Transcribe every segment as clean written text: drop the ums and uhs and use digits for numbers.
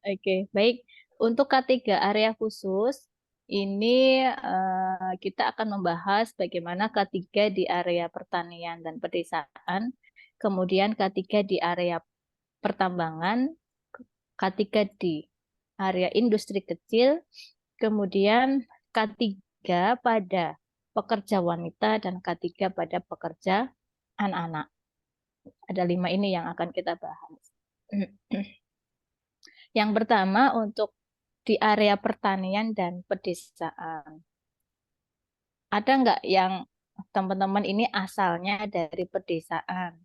Oke, baik. Untuk K3 area khusus, ini kita akan membahas bagaimana K3 di area pertanian dan pedesaan, kemudian K3 di area pertambangan, K3 di area industri kecil, kemudian K3 pada pekerja wanita dan K3 pada pekerja anak-anak. Ada 5 ini yang akan kita bahas. Yang pertama untuk di area pertanian dan pedesaan. Ada nggak yang teman-teman ini asalnya dari pedesaan?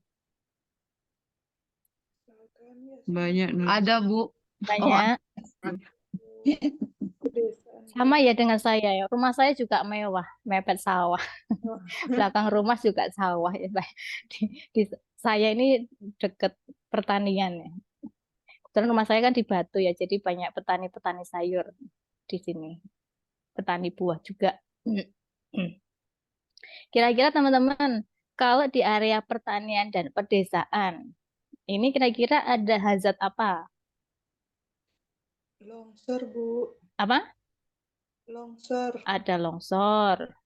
Banyak. Ada, Bu. Banyak. Sama ya dengan saya ya. Rumah saya juga mewah, mepet sawah. Belakang rumah juga sawah ya, Pak. Saya ini deket pertanian ya. Kebetulan rumah saya kan di Batu ya, jadi banyak petani-petani sayur di sini. Petani buah juga. Kira-kira teman-teman, kalau di area pertanian dan pedesaan, ini kira-kira ada hazard apa? Longsor, Bu. Apa? Longsor. Ada longsor.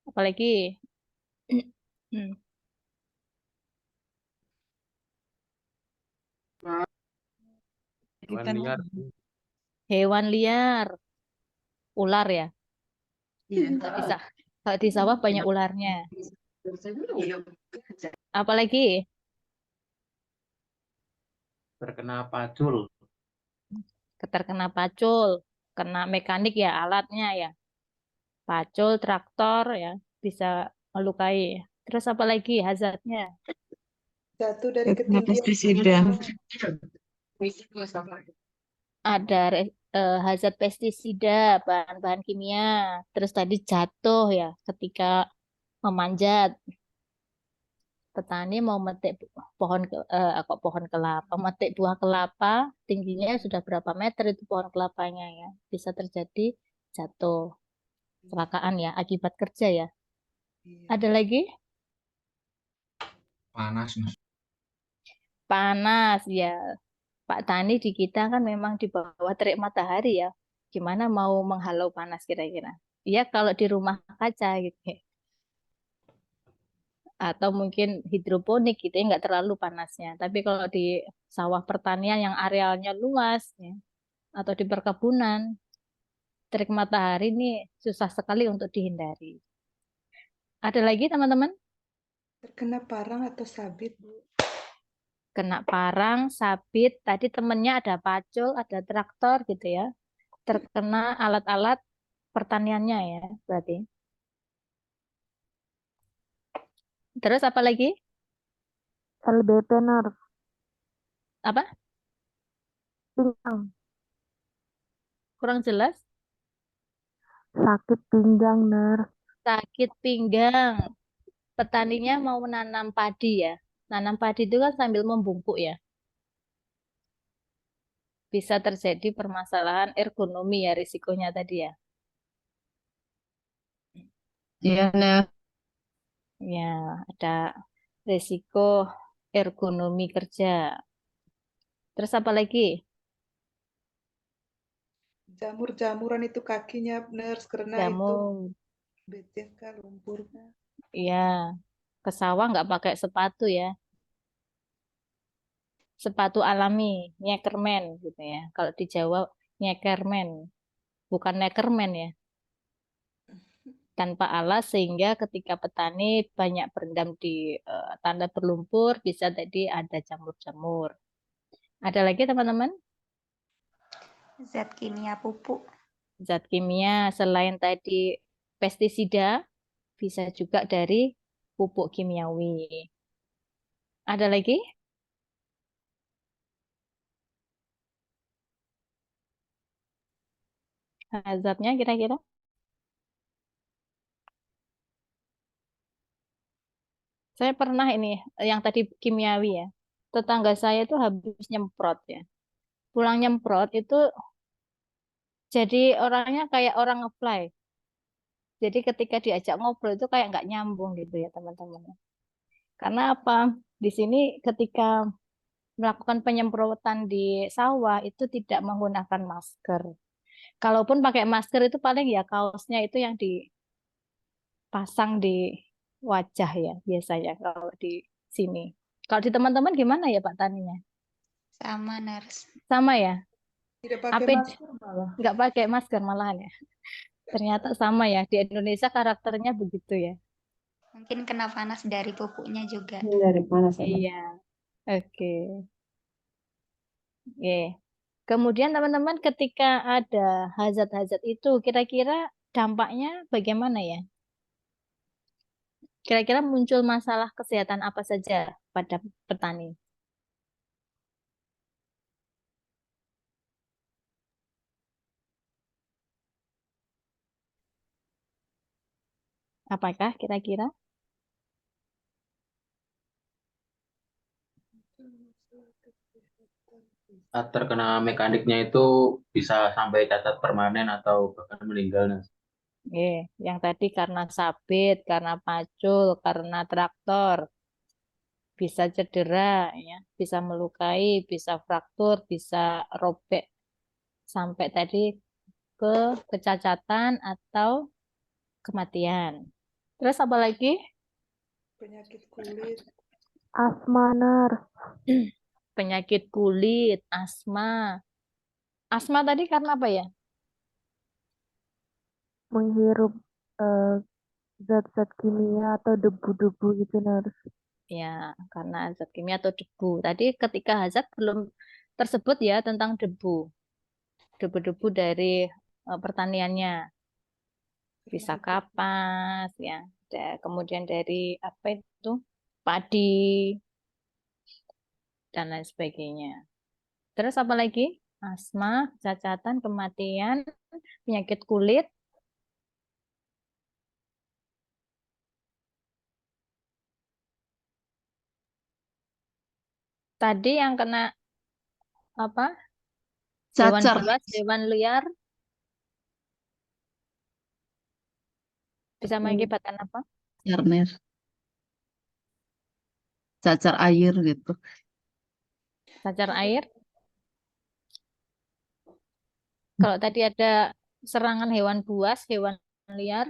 Apalagi? Hewan liar. Hewan liar. Ular ya? Bisa. Kalau di sawah banyak ularnya. Apalagi? Terkena pacul. Terkena pacul. Kena mekanik ya, alatnya ya. Pacul, traktor ya. Bisa melukai. Terus apa lagi hazardnya? Jatuh dari Terkena ketinggian. pestisida. Ada hazard pestisida, bahan-bahan kimia. Terus tadi jatuh ya ketika memanjat. Petani mau metik kok pohon kelapa, metik buah kelapa, tingginya sudah berapa meter itu pohon kelapanya ya. Bisa terjadi jatuh, kecelakaan ya, akibat kerja ya. Ada lagi? Panas. Panas ya. Pak Tani di kita kan memang di bawah terik matahari ya. Gimana mau menghalau panas kira-kira? Ya kalau di rumah kaca gitu ya. Atau mungkin hidroponik gitu ya, nggak terlalu panasnya. Tapi kalau di sawah pertanian yang arealnya luas ya, atau di perkebunan, terik matahari ini susah sekali untuk dihindari. Ada lagi teman-teman? Terkena parang atau sabit, Bu. Kena parang, sabit, tadi temennya ada pacul, ada traktor gitu ya. Terkena alat-alat pertaniannya ya, berarti. Terus apa lagi? LBP Nurse, Apa? pinggang, Kurang jelas? sakit pinggang Nurse. Sakit pinggang. Petaninya mau menanam padi ya. Nanam padi itu kan sambil membungkuk ya. Bisa terjadi permasalahan ergonomi ya risikonya tadi ya. Iya, nah. Ya, ada risiko ergonomi kerja. Terus apa lagi? Jamur-jamuran itu kakinya, nurse, karena itu Jamur. becek kan, lumpur kan. Ya, ke sawah nggak pakai sepatu ya. Sepatu alami, nyekermen gitu ya. Kalau di Jawa nyekermen, bukan nekermen ya. Tanpa alas sehingga ketika petani banyak berendam di tanah berlumpur bisa jadi ada jamur-jamur. Ada lagi teman-teman? Zat kimia pupuk. Zat kimia selain tadi pestisida bisa juga dari pupuk kimiawi. Ada lagi? Zatnya kira-kira? Saya pernah ini yang tadi kimiawi ya. Tetangga saya itu habis nyemprot ya. Pulang nyemprot itu jadi orangnya kayak orang ngefly. Jadi ketika diajak ngobrol itu kayak nggak nyambung gitu ya teman-teman. Karena apa? Di sini ketika melakukan penyemprotan di sawah itu tidak menggunakan masker. Kalaupun pakai masker itu paling ya kaosnya itu yang dipasang di wajah ya biasanya kalau di sini. Kalau di teman-teman gimana ya Pak Taninya? Sama, Nurse. Sama ya? Tidak pakai APD masker malah. nggak pakai masker malahan ya? Ternyata sama ya, di Indonesia karakternya begitu ya. Mungkin kena panas dari pupuknya juga. Dari panas emang. Iya, oke. Oke. Kemudian teman-teman ketika ada hazard-hazard itu, kira-kira dampaknya bagaimana ya? Kira-kira muncul masalah kesehatan apa saja pada petani? Apakah kira-kira? Terkena mekaniknya itu bisa sampai cacat permanen atau bahkan meninggal. Nas. Yang tadi karena sabit, karena pacul, karena traktor, bisa cedera, ya, bisa melukai, bisa fraktur, bisa robek sampai tadi ke kecacatan atau kematian. Terus apa lagi? Penyakit kulit. Asma, Nurse. Penyakit kulit, asma. Asma tadi karena apa ya? Menghirup zat-zat kimia atau debu-debu gitu, Nurse. Ya, karena zat kimia atau debu. Tadi ketika hazard belum tersebut ya tentang debu. Debu-debu dari pertaniannya. Bisa kapas, ya. Kemudian dari apa itu? Padi, dan lain sebagainya. Terus apa lagi? Asma, kecacatan, kematian, penyakit kulit. Tadi yang kena apa? Hewan Cacar. buas, hewan liar bisa mengakibatkan apa? Cacar, cacar air gitu. Cacar air. Kalau tadi ada serangan hewan buas, hewan liar,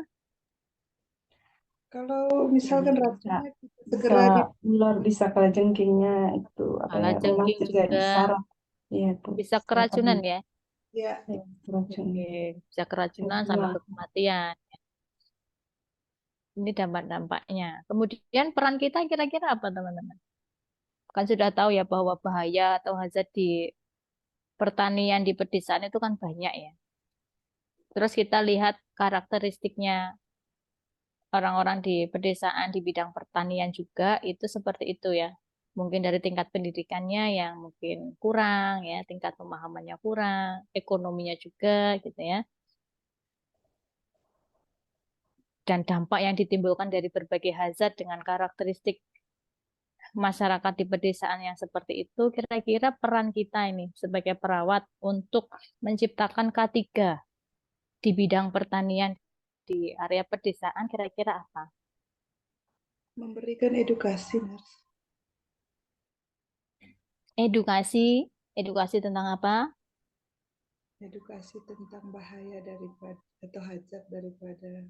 Kalau misalkan Bisa, racunnya kita bisa segera ular, bisa kalajengkingnya itu apa ya, rumah kalajengking juga juga saraf. Iya Bu. bisa Saraf keracunan ya. ya racun. Oke, bisa keracunan sampai ke kematian. Ini dampak-dampaknya. Kemudian peran kita kira-kira apa teman-teman? Kan sudah tahu ya bahwa bahaya atau hazard di pertanian di pedesaan itu kan banyak ya. Terus kita lihat karakteristiknya orang-orang di pedesaan di bidang pertanian juga itu seperti itu ya. Mungkin dari tingkat pendidikannya yang mungkin kurang ya, tingkat pemahamannya kurang, ekonominya juga gitu ya. Dan dampak yang ditimbulkan dari berbagai hazard dengan karakteristik masyarakat di pedesaan yang seperti itu, kira-kira peran kita ini sebagai perawat untuk menciptakan K3 di bidang pertanian di area pedesaan kira-kira apa? memberikan edukasi, Nurse. Edukasi, edukasi tentang apa? Edukasi tentang bahaya daripada atau hazard daripada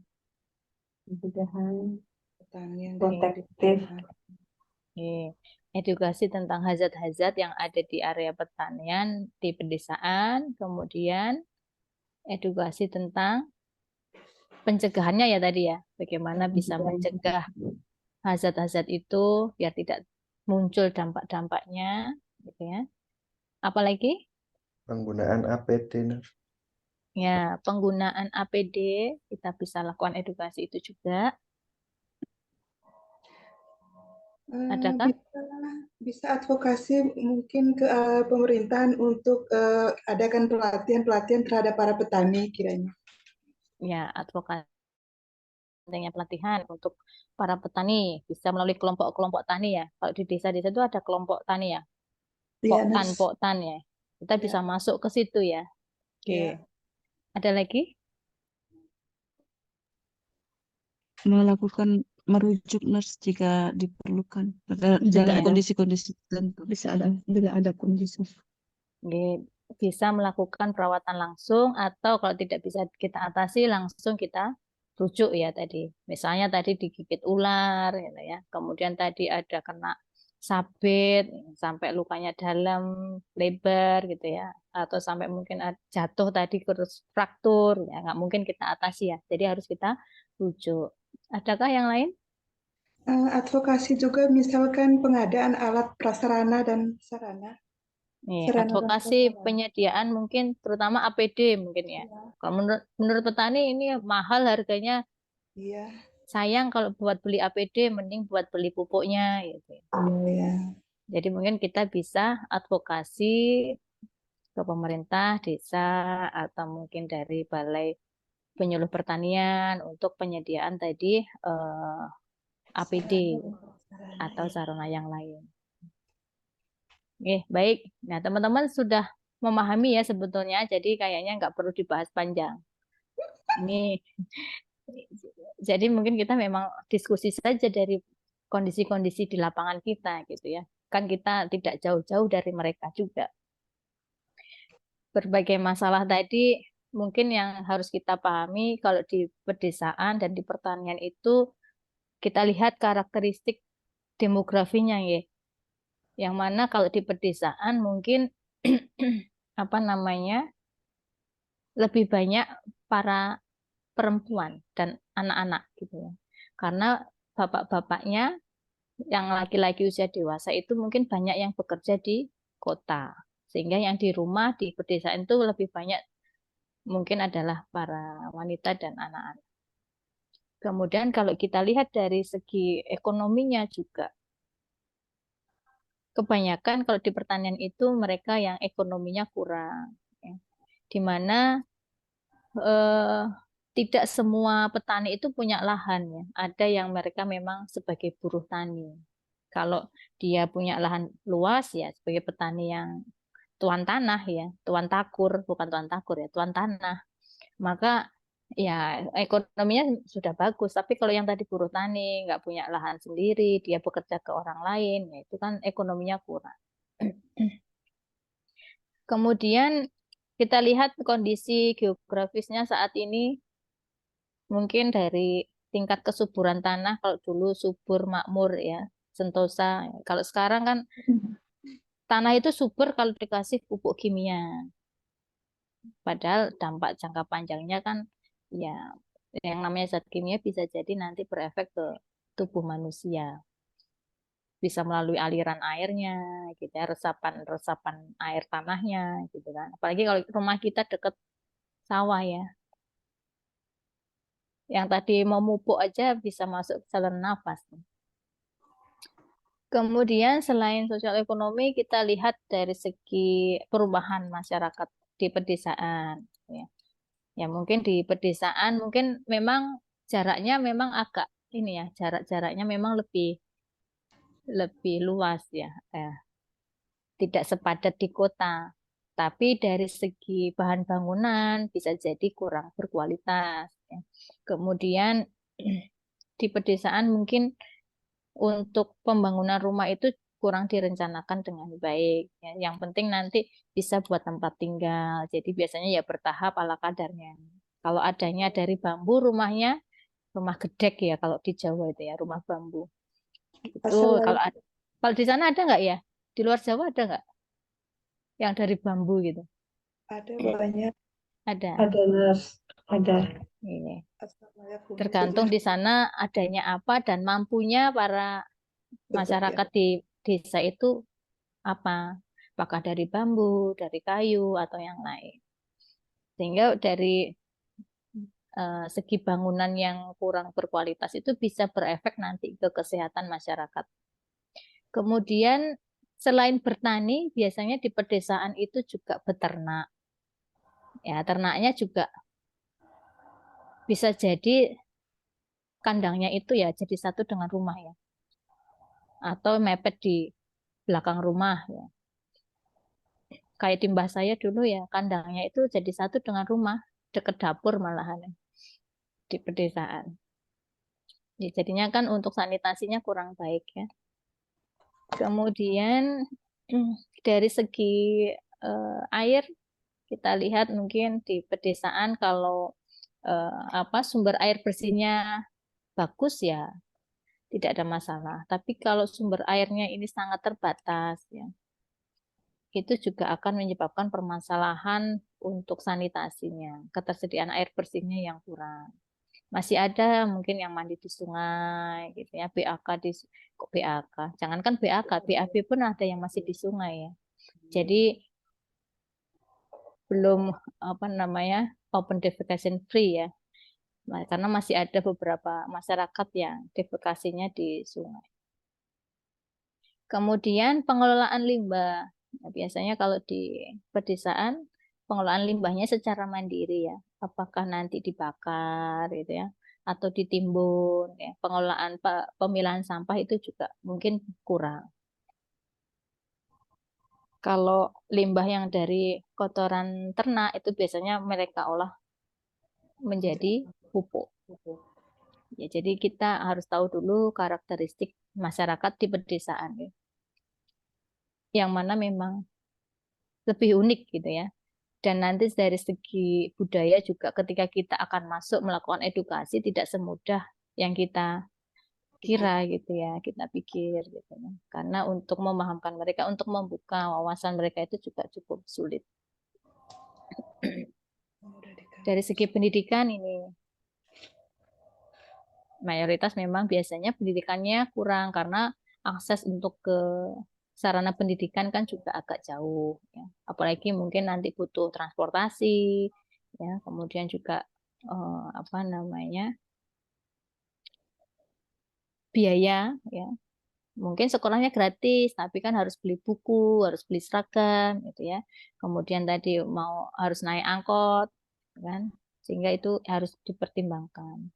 Pencegahan pertanian dan protektif. pedesaan. Edukasi tentang hazard-hazard yang ada di area pertanian di pedesaan, kemudian edukasi tentang pencegahannya ya tadi ya, bagaimana bisa mencegah hazard-hazard itu biar tidak muncul dampak-dampaknya, gitu ya. Apalagi Penggunaan APD, Nurse. ya penggunaan APD kita bisa lakukan edukasi itu juga. Adakah? Bisa advokasi mungkin ke pemerintahan untuk adakan pelatihan-pelatihan terhadap para petani kiranya. Ya, advokasi pentingnya pelatihan untuk para petani bisa melalui kelompok-kelompok tani ya. Kalau di desa-desa itu ada kelompok tani ya, Iya, poktan Nurse. poktan ya. Kita Ya. bisa masuk ke situ ya. Oke. Ya. Ada lagi? Melakukan merujuk nurse jika diperlukan. Jika Iya. ada kondisi-kondisi tertentu bisa ada bila ada kondisi. Nggih, bisa melakukan perawatan langsung atau kalau tidak bisa kita atasi langsung kita rujuk ya tadi. Misalnya tadi digigit ular gitu ya. Kemudian tadi ada kena sabit sampai lukanya dalam lebar gitu ya. Atau sampai mungkin jatuh tadi terus fraktur ya nggak mungkin kita atasi ya. Jadi harus kita rujuk. Adakah yang lain? Advokasi juga misalkan pengadaan alat prasarana dan sarana. Nih, Sarana dan advokasi prasarana. penyediaan mungkin terutama APD mungkin ya. Kalau menurut petani ini mahal harganya, Iya, sayang kalau buat beli APD mending buat beli pupuknya gitu. iya. Jadi mungkin kita bisa advokasi ke pemerintah desa atau mungkin dari Balai Penyuluh Pertanian untuk penyediaan tadi APD atau sarana yang lain. Oke, baik. Nah, teman-teman sudah memahami ya sebetulnya, jadi kayaknya nggak perlu dibahas panjang. Ini, jadi mungkin kita memang diskusi saja dari kondisi-kondisi di lapangan kita, gitu ya. Kan kita tidak jauh-jauh dari mereka juga. Berbagai masalah tadi mungkin yang harus kita pahami kalau di pedesaan dan di pertanian itu kita lihat karakteristik demografinya ya. Yang mana kalau di pedesaan mungkin apa namanya lebih banyak para perempuan dan anak-anak gitu ya. Karena bapak-bapaknya yang laki-laki usia dewasa itu mungkin banyak yang bekerja di kota. Sehingga yang di rumah di pedesaan itu lebih banyak mungkin adalah para wanita dan anak-anak. Kemudian kalau kita lihat dari segi ekonominya juga kebanyakan kalau di pertanian itu mereka yang ekonominya kurang, ya. Di mana tidak semua petani itu punya lahan ya. Ada yang mereka memang sebagai buruh tani. Kalau dia punya lahan luas ya sebagai petani yang tuan tanah ya, tuan takur, bukan tuan takur ya, tuan tanah. Maka ya ekonominya sudah bagus. Tapi kalau yang tadi buruh tani nggak punya lahan sendiri, dia bekerja ke orang lain, ya itu kan ekonominya kurang. Kemudian kita lihat kondisi geografisnya saat ini mungkin dari tingkat kesuburan tanah, kalau dulu subur makmur ya, sentosa. Kalau sekarang kan tanah itu subur kalau dikasih pupuk kimia. Padahal dampak jangka panjangnya kan ya yang namanya zat kimia bisa jadi nanti berefek ke tubuh manusia. Bisa melalui aliran airnya, gitu ya, resapan air tanahnya, gitu kan. Apalagi kalau rumah kita dekat sawah ya, yang tadi mau mupuk aja bisa masuk saluran nafas. Kemudian selain sosial ekonomi, kita lihat dari segi perubahan masyarakat di pedesaan. Ya, ya mungkin di pedesaan mungkin memang jaraknya memang agak ini ya, jarak-jaraknya memang lebih luas ya. Tidak sepadat di kota. Tapi dari segi bahan bangunan bisa jadi kurang berkualitas. Ya. Kemudian di pedesaan mungkin untuk pembangunan rumah itu kurang direncanakan dengan baik. Ya. Yang penting nanti bisa buat tempat tinggal. Jadi biasanya ya bertahap ala kadarnya. Kalau adanya dari bambu rumahnya, rumah gedek ya kalau di Jawa itu ya rumah bambu. Itu kalau di sana ada nggak ya? Di luar Jawa ada nggak? Yang dari bambu gitu. Ada banyak. Ada. Ada. Ini. Assalamualaikum. Tergantung di sana adanya apa dan mampunya para masyarakat di desa itu apa. Apakah dari bambu, dari kayu, atau yang lain. Sehingga dari segi bangunan yang kurang berkualitas itu bisa berefek nanti ke kesehatan masyarakat. Kemudian selain bertani, biasanya di pedesaan itu juga beternak. Ya, ternaknya juga bisa jadi kandangnya itu ya jadi satu dengan rumah ya. Atau mepet di belakang rumah ya. Kayak di mbah saya dulu ya, kandangnya itu jadi satu dengan rumah, dekat dapur malahan di pedesaan. Ya, jadinya kan untuk sanitasinya kurang baik ya. Kemudian dari segi air kita lihat mungkin di pedesaan kalau sumber air bersihnya bagus ya tidak ada masalah. Tapi kalau sumber airnya ini sangat terbatas ya, itu juga akan menyebabkan permasalahan untuk sanitasinya, ketersediaan air bersihnya yang kurang. Masih ada mungkin yang mandi di sungai gitu ya, BAK kok BAK, jangankan BAK, BAB pun ada yang masih di sungai ya. Jadi belum open defecation free ya. Nah, karena masih ada beberapa masyarakat yang defekasinya di sungai. Kemudian pengelolaan limbah. Nah, biasanya kalau di pedesaan pengelolaan limbahnya secara mandiri ya. Apakah nanti dibakar gitu ya atau ditimbun ya. Pengelolaan pemilahan sampah itu juga mungkin kurang. Kalau limbah yang dari kotoran ternak itu biasanya mereka olah menjadi pupuk. Ya, jadi kita harus tahu dulu karakteristik masyarakat di pedesaan ya. Yang mana memang lebih unik gitu ya. Dan nanti dari segi budaya juga ketika kita akan masuk melakukan edukasi tidak semudah yang kita kira gitu ya, kita pikir gitu ya. Karena untuk memahamkan mereka, untuk membuka wawasan mereka itu juga cukup sulit. Dari segi pendidikan ini mayoritas memang biasanya pendidikannya kurang karena akses untuk ke sarana pendidikan kan juga agak jauh ya. Apalagi mungkin nanti butuh transportasi ya, kemudian juga biaya ya. Mungkin sekolahnya gratis tapi kan harus beli buku, harus beli seragam gitu ya. Kemudian tadi harus naik angkot kan, sehingga itu harus dipertimbangkan.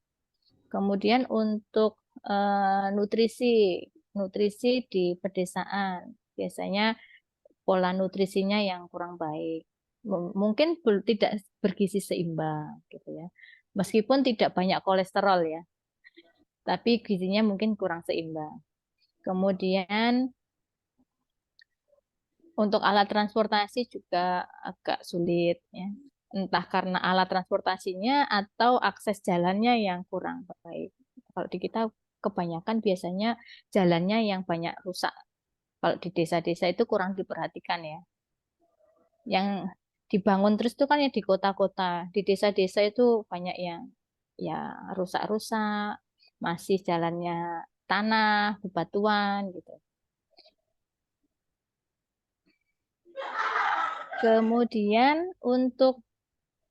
Kemudian untuk nutrisi di pedesaan biasanya pola nutrisinya yang kurang baik, mungkin tidak bergizi seimbang gitu ya. Meskipun tidak banyak kolesterol ya, tapi gizinya mungkin kurang seimbang. Kemudian untuk alat transportasi juga agak sulit ya. Entah karena alat transportasinya atau akses jalannya yang kurang baik. Kalau di kita kebanyakan biasanya jalannya yang banyak rusak. Kalau di desa-desa itu kurang diperhatikan ya. Yang dibangun terus itu kan ya di kota-kota. Di desa-desa itu banyak yang ya rusak-rusak, masih jalannya tanah, bebatuan gitu. Kemudian untuk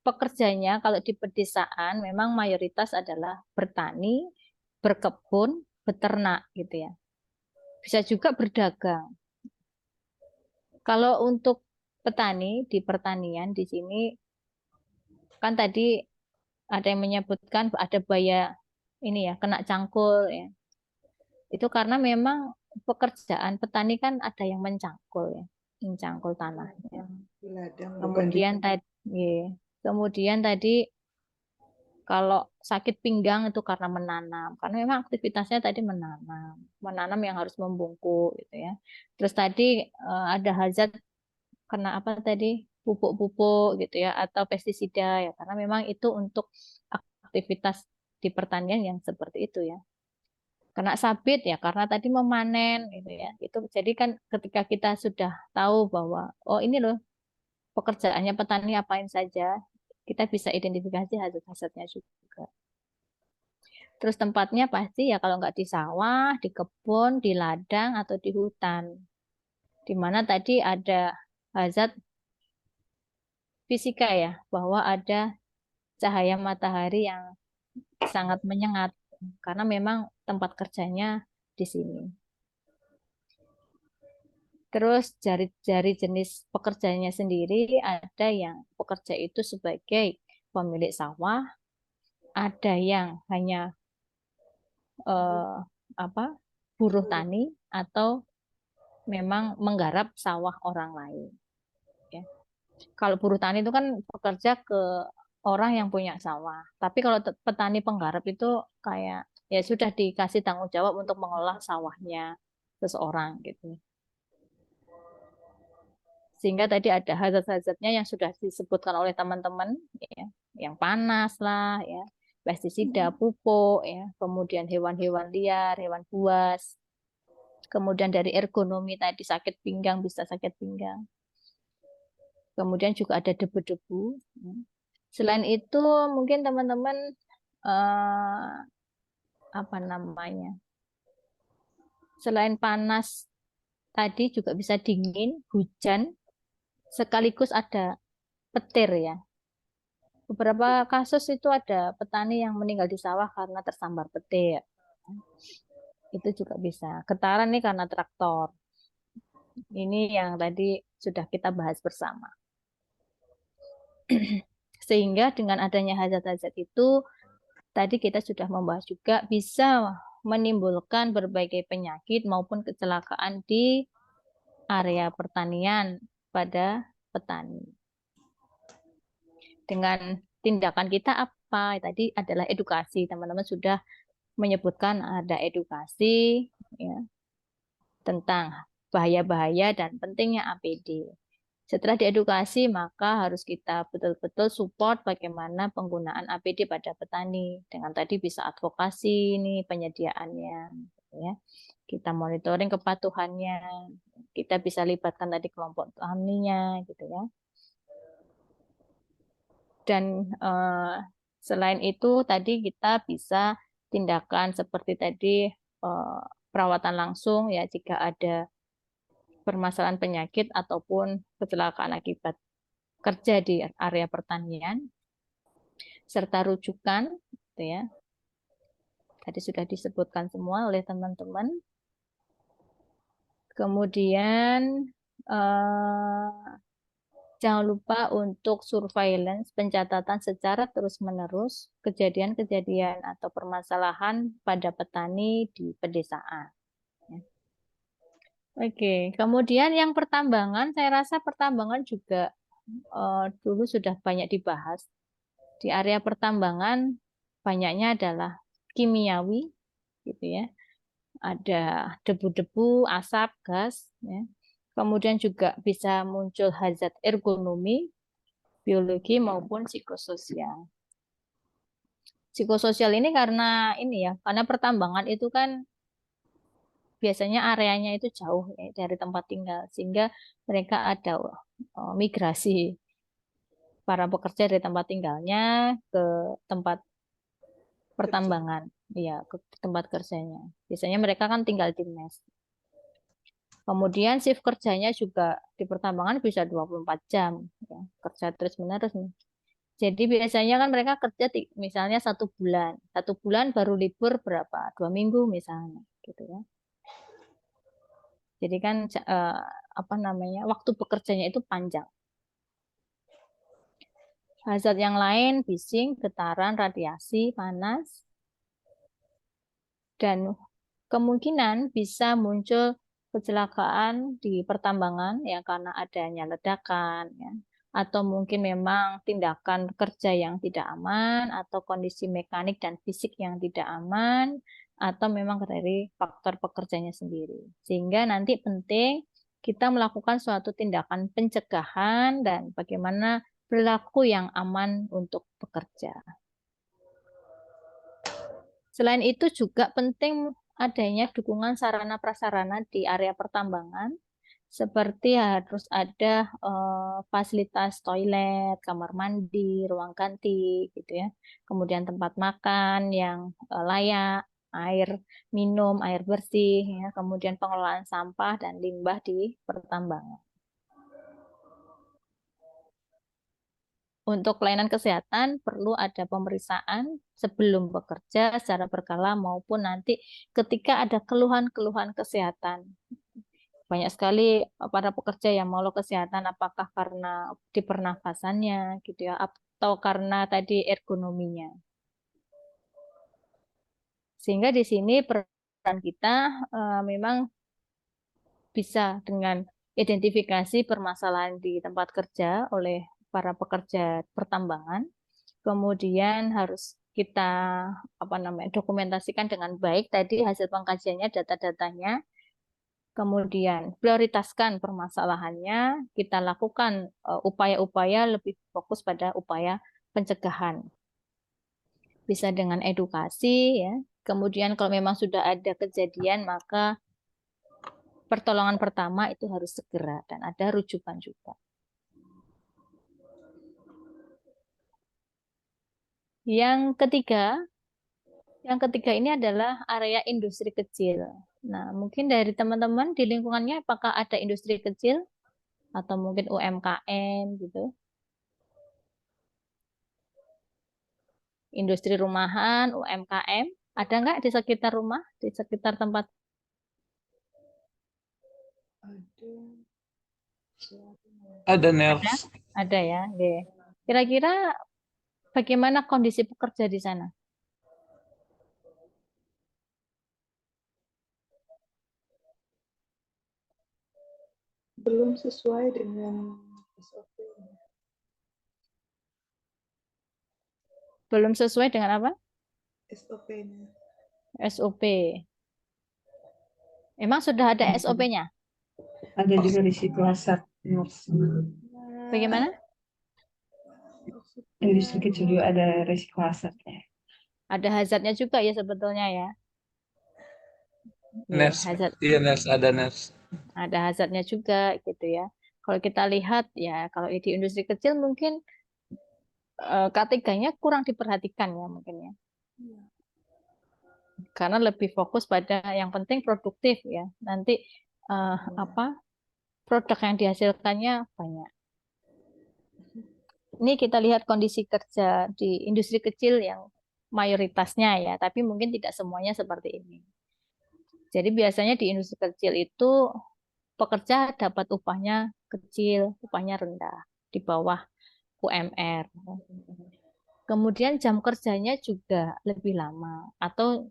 pekerjanya kalau di pedesaan memang mayoritas adalah bertani, berkebun, beternak gitu ya. Bisa juga berdagang. Kalau untuk petani di pertanian di sini kan tadi ada yang menyebutkan ada bahaya ini ya kena cangkul ya. Itu karena memang pekerjaan petani kan ada yang mencangkul ya, mencangkul tanahnya. Kemudian tadi kalau sakit pinggang itu karena menanam, karena memang aktivitasnya tadi menanam yang harus membungkuk gitu ya. Terus tadi ada hazard kena apa tadi pupuk-pupuk gitu ya atau pestisida ya, karena memang itu untuk aktivitas di pertanian yang seperti itu ya. Kena sabit ya karena tadi memanen gitu ya. Itu jadi kan ketika kita sudah tahu bahwa oh ini loh pekerjaannya petani apain saja, kita bisa identifikasi hazard-hazardnya juga. Terus tempatnya pasti ya kalau nggak di sawah, di kebun, di ladang, atau di hutan. Di mana tadi ada hazard fisika ya, bahwa ada cahaya matahari yang sangat menyengat. Karena memang tempat kerjanya di sini. Terus dari jenis pekerjaannya sendiri, ada yang pekerja itu sebagai pemilik sawah, ada yang hanya buruh tani atau memang menggarap sawah orang lain. Ya. Kalau buruh tani itu kan bekerja ke orang yang punya sawah. Tapi kalau petani penggarap itu kayak ya sudah dikasih tanggung jawab untuk mengolah sawahnya seseorang gitu. Sehingga tadi ada hazard-hazardnya yang sudah disebutkan oleh teman-teman, ya, yang panas lah, ya, pestisida, pupuk, ya, kemudian hewan-hewan liar, hewan buas, kemudian dari ergonomi tadi sakit pinggang bisa sakit pinggang. Kemudian juga ada debu-debu. Selain itu mungkin teman-teman apa namanya? Selain panas tadi juga bisa dingin, hujan, sekaligus ada petir ya. Beberapa kasus itu ada petani yang meninggal di sawah karena tersambar petir. Itu juga bisa. Getaran nih karena traktor. Ini yang tadi sudah kita bahas bersama. Sehingga dengan adanya hazard-hazard itu, tadi kita sudah membahas juga bisa menimbulkan berbagai penyakit maupun kecelakaan di area pertanian pada petani. Dengan tindakan kita apa? Tadi adalah edukasi. Teman-teman sudah menyebutkan ada edukasi ya, tentang bahaya-bahaya dan pentingnya APD. Setelah diedukasi, maka harus kita betul-betul support bagaimana penggunaan APD pada petani. Dengan tadi bisa advokasi ini penyediaannya, ya. Kita monitoring kepatuhannya. Kita bisa libatkan tadi kelompok taninya, gitu ya. Dan selain itu tadi kita bisa tindakan seperti tadi perawatan langsung ya jika ada permasalahan penyakit ataupun kecelakaan akibat kerja di area pertanian, serta rujukan, gitu ya. Tadi sudah disebutkan semua oleh teman-teman. Kemudian jangan lupa untuk surveillance, pencatatan secara terus-menerus kejadian-kejadian atau permasalahan pada petani di pedesaan. Oke, kemudian yang pertambangan, saya rasa pertambangan juga dulu sudah banyak dibahas. Di area pertambangan banyaknya adalah kimiawi, gitu ya. Ada debu-debu, asap, gas. Ya. Kemudian juga bisa muncul hazard ergonomi, biologi maupun psikososial. Psikososial ini karena ini ya, karena pertambangan itu kan biasanya areanya itu jauh ya, dari tempat tinggal, sehingga mereka ada migrasi para pekerja dari tempat tinggalnya ke tempat pertambangan, ya ke tempat kerjanya. Biasanya mereka kan tinggal di mes. Kemudian shift kerjanya juga di pertambangan bisa 24 jam, ya, kerja terus-menerus nih. Jadi biasanya kan mereka kerja misalnya 1 bulan, 1 bulan baru libur berapa? 2 minggu misalnya, gitu ya. Jadi kan apa namanya waktu bekerjanya itu panjang. Hazard yang lain, bising, getaran, radiasi, panas, dan kemungkinan bisa muncul kecelakaan di pertambangan ya karena adanya ledakan, ya, atau mungkin memang tindakan kerja yang tidak aman, atau kondisi mekanik dan fisik yang tidak aman, atau memang dari faktor pekerjanya sendiri. Sehingga nanti penting kita melakukan suatu tindakan pencegahan dan bagaimana perilaku yang aman untuk bekerja. Selain itu juga penting adanya dukungan sarana prasarana di area pertambangan, seperti harus ada fasilitas toilet, kamar mandi, ruang ganti, gitu ya. Kemudian tempat makan yang layak, air minum, air bersih, ya. Kemudian pengelolaan sampah dan limbah di pertambangan. Untuk pelayanan kesehatan perlu ada pemeriksaan sebelum bekerja secara berkala maupun nanti ketika ada keluhan-keluhan kesehatan. Banyak sekali para pekerja yang mengeluh kesehatan apakah karena di pernafasannya gitu ya atau karena tadi ergonominya. Sehingga di sini peran kita memang bisa dengan identifikasi permasalahan di tempat kerja oleh para pekerja pertambangan, kemudian harus kita dokumentasikan dengan baik tadi hasil pengkajiannya, data-datanya, kemudian prioritaskan permasalahannya, kita lakukan upaya-upaya lebih fokus pada upaya pencegahan. Bisa dengan edukasi, ya. Kemudian kalau memang sudah ada kejadian, maka pertolongan pertama itu harus segera dan ada rujukan juga. Yang ketiga ini adalah area industri kecil. Nah, mungkin dari teman-teman di lingkungannya apakah ada industri kecil atau mungkin UMKM gitu? Industri rumahan, UMKM, ada nggak di sekitar rumah, di sekitar tempat? Ada nurse. Ada ya. Oke. Kira-kira bagaimana kondisi pekerja di sana? Belum sesuai dengan SOP. Belum sesuai dengan apa? SOP-nya. SOP. Emang sudah ada SOP-nya? Ada juga di situ asap nurse. Bagaimana? Industri kecil juga ada resiko asapnya. Ada hazardnya juga ya sebetulnya ya. Nurse. Hazard. Iya nurse, ada nurse. Ada hazardnya juga gitu ya. Kalau kita lihat ya, kalau di industri kecil mungkin K3-nya kurang diperhatikan ya mungkin ya. Karena lebih fokus pada yang penting produktif ya. Nanti produk yang dihasilkannya banyak. Ini kita lihat kondisi kerja di industri kecil yang mayoritasnya ya, tapi mungkin tidak semuanya seperti ini. Jadi biasanya di industri kecil itu pekerja dapat upahnya kecil, upahnya rendah, di bawah UMR. Kemudian jam kerjanya juga lebih lama atau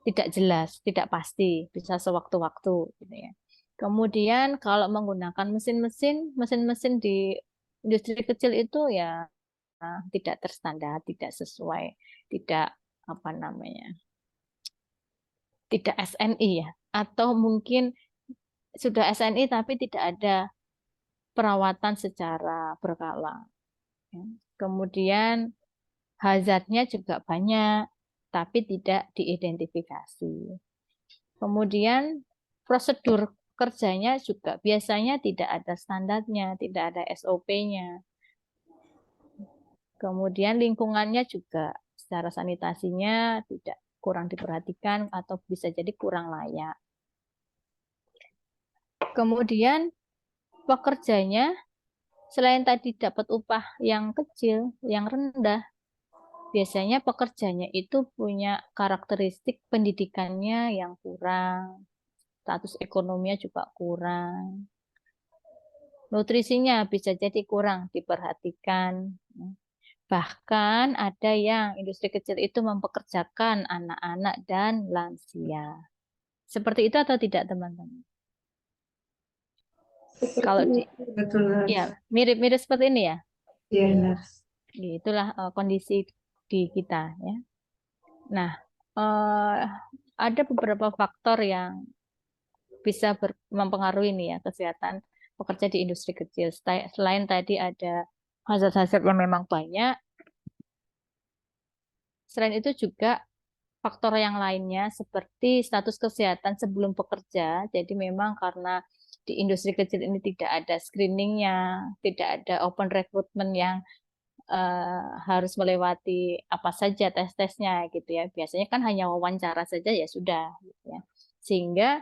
tidak jelas, tidak pasti, bisa sewaktu-waktu gitu ya. Kemudian kalau menggunakan mesin-mesin di industri kecil itu ya tidak terstandar, tidak sesuai, tidak tidak SNI ya, atau mungkin sudah SNI tapi tidak ada perawatan secara berkala. Kemudian hazardnya juga banyak, tapi tidak diidentifikasi. Kemudian prosedur kerjanya juga biasanya tidak ada standarnya, tidak ada SOP-nya. Kemudian lingkungannya juga secara sanitasinya tidak kurang diperhatikan atau bisa jadi kurang layak. Kemudian pekerjanya selain tadi dapat upah yang kecil, yang rendah, biasanya pekerjanya itu punya karakteristik pendidikannya yang kurang, status ekonominya juga kurang, nutrisinya bisa jadi kurang diperhatikan. Bahkan ada yang industri kecil itu mempekerjakan anak-anak dan lansia. Seperti itu atau tidak, teman-teman? Kalau Betul, ya mirip-mirip seperti ini ya. Iya, nurse. Itulah kondisi di kita ya. Nah, ada beberapa faktor yang bisa mempengaruhi nih ya kesehatan pekerja di industri kecil. Selain tadi ada hazard-hazard yang memang banyak, selain itu juga faktor yang lainnya seperti status kesehatan sebelum bekerja. Jadi memang karena di industri kecil ini tidak ada screeningnya, tidak ada open recruitment yang harus melewati apa saja tes-tesnya gitu ya. Biasanya kan hanya wawancara saja ya sudah gitu ya. Sehingga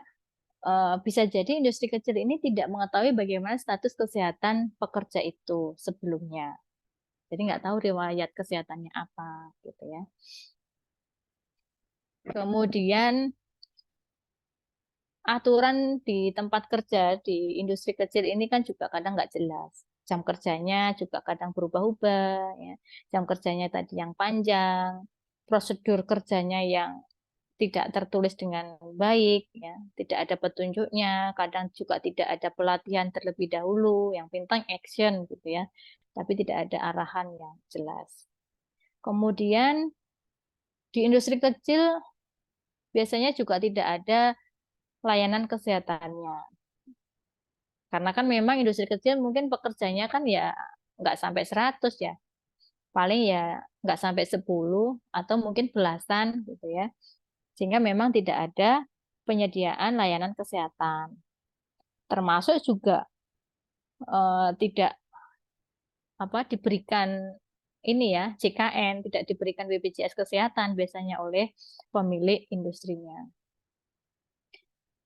bisa jadi industri kecil ini tidak mengetahui bagaimana status kesehatan pekerja itu sebelumnya. Jadi nggak tahu riwayat kesehatannya apa gitu ya. Kemudian aturan di tempat kerja di industri kecil ini kan juga kadang nggak jelas. Jam kerjanya juga kadang berubah-ubah, ya. Jam kerjanya tadi yang panjang, prosedur kerjanya yang tidak tertulis dengan baik, ya. Tidak ada petunjuknya, kadang juga tidak ada pelatihan terlebih dahulu, yang penting action gitu ya, tapi tidak ada arahan yang jelas. Kemudian di industri kecil biasanya juga tidak ada layanan kesehatannya. Karena kan memang industri kecil mungkin pekerjanya kan ya nggak sampai 100 ya. Paling ya nggak sampai 10 atau mungkin belasan gitu ya. Sehingga memang tidak ada penyediaan layanan kesehatan. Termasuk juga tidak diberikan ini ya JKN, tidak diberikan BPJS Kesehatan biasanya oleh pemilik industrinya.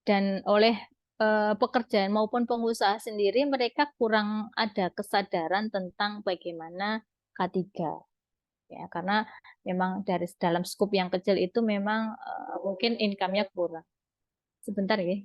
Dan oleh pekerjaan maupun pengusaha sendiri mereka kurang ada kesadaran tentang bagaimana K3 ya, karena memang dari dalam skup yang kecil itu memang mungkin income-nya kurang. Sebentar ya.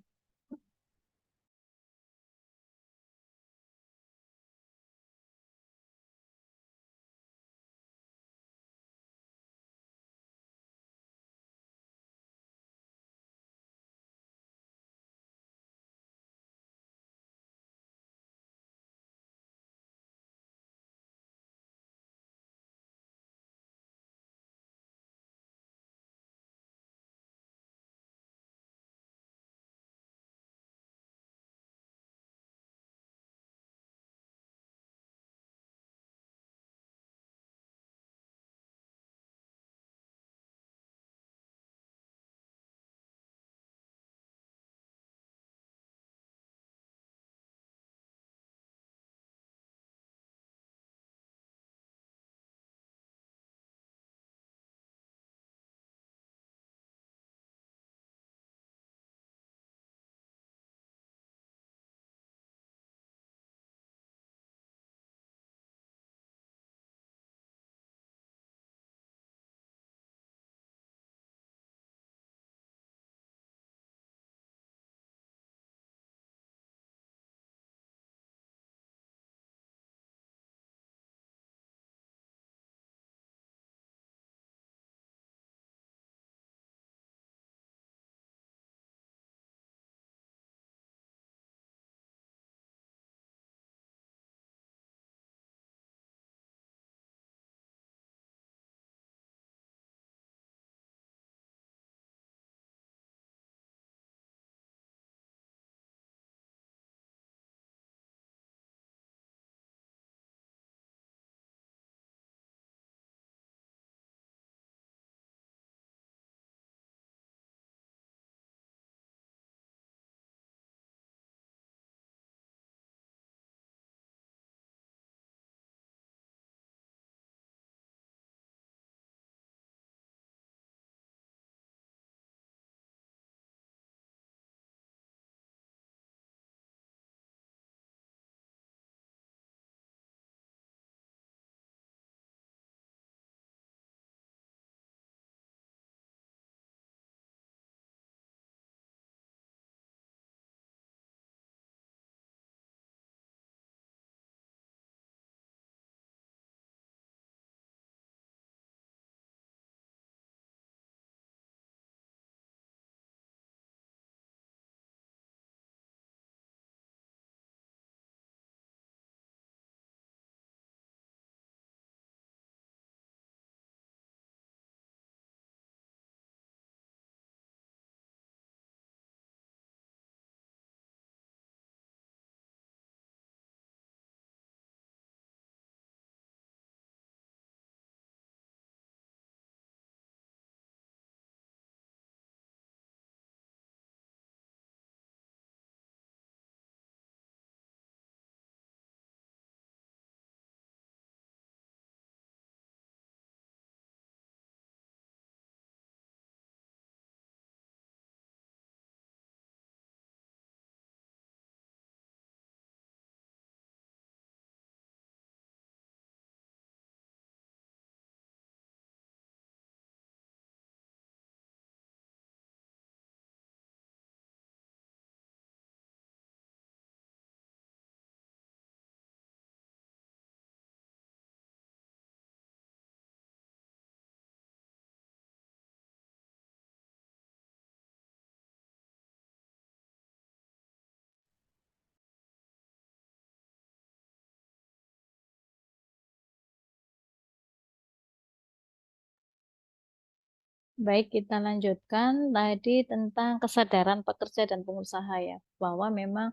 Baik, kita lanjutkan tadi tentang kesadaran pekerja dan pengusaha ya, bahwa memang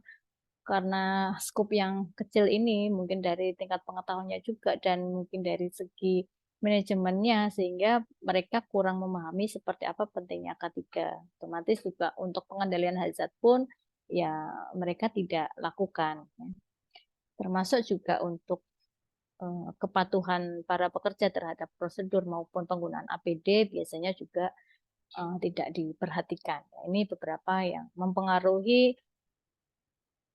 karena skop yang kecil ini mungkin dari tingkat pengetahuannya juga dan mungkin dari segi manajemennya sehingga mereka kurang memahami seperti apa pentingnya K3. Otomatis juga untuk pengendalian hazard pun ya mereka tidak lakukan. Termasuk juga untuk kepatuhan para pekerja terhadap prosedur maupun penggunaan APD biasanya juga tidak diperhatikan. Ini beberapa yang mempengaruhi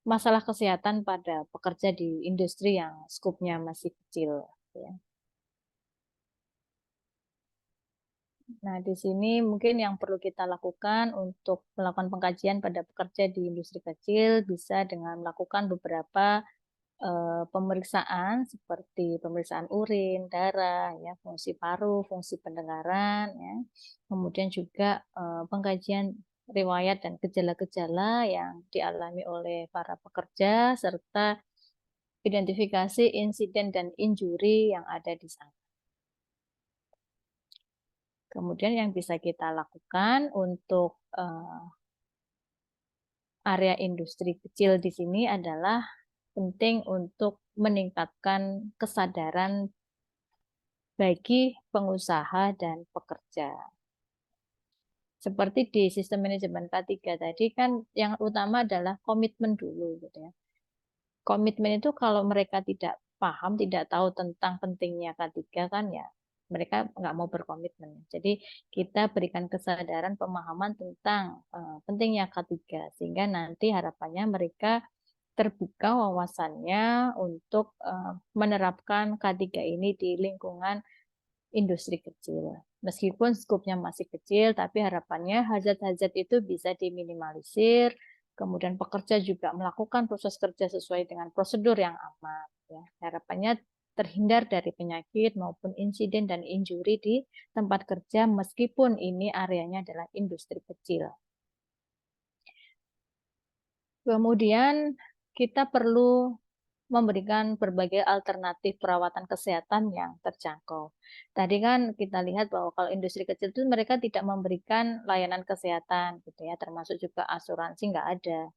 masalah kesehatan pada pekerja di industri yang skopnya masih kecil. Ya. Nah, di sini mungkin yang perlu kita lakukan untuk melakukan pengkajian pada pekerja di industri kecil bisa dengan melakukan beberapa pemeriksaan seperti pemeriksaan urin, darah, ya, fungsi paru, fungsi pendengaran, ya. Kemudian juga pengkajian riwayat dan gejala-gejala yang dialami oleh para pekerja serta identifikasi insiden dan injuri yang ada di sana. Kemudian yang bisa kita lakukan untuk area industri kecil di sini adalah penting untuk meningkatkan kesadaran bagi pengusaha dan pekerja. Seperti di sistem manajemen K3 tadi kan yang utama adalah komitmen dulu gitu ya. Komitmen itu kalau mereka tidak paham, tidak tahu tentang pentingnya K3 kan ya mereka nggak mau berkomitmen. Jadi kita berikan kesadaran pemahaman tentang pentingnya K3 sehingga nanti harapannya mereka terbuka wawasannya untuk menerapkan K3 ini di lingkungan industri kecil. Meskipun skopnya masih kecil, tapi harapannya hazard-hazard itu bisa diminimalisir, kemudian pekerja juga melakukan proses kerja sesuai dengan prosedur yang aman. Ya. Harapannya terhindar dari penyakit maupun insiden dan injuri di tempat kerja meskipun ini areanya adalah industri kecil. Kemudian kita perlu memberikan berbagai alternatif perawatan kesehatan yang terjangkau. Tadi kan kita lihat bahwa kalau industri kecil itu mereka tidak memberikan layanan kesehatan, gitu ya, termasuk juga asuransi nggak ada.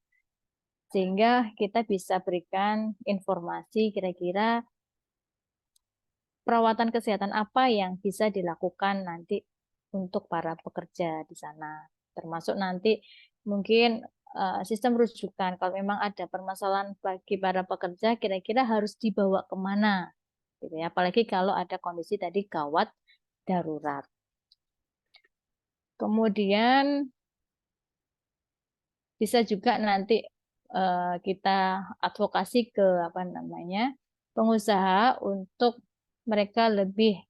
Sehingga kita bisa berikan informasi kira-kira perawatan kesehatan apa yang bisa dilakukan nanti untuk para pekerja di sana. Termasuk nanti mungkin sistem rujukan. Kalau memang ada permasalahan bagi para pekerja, kira-kira harus dibawa kemana? Gitu ya. Apalagi kalau ada kondisi tadi gawat darurat. Kemudian bisa juga nanti kita advokasi ke pengusaha untuk mereka lebih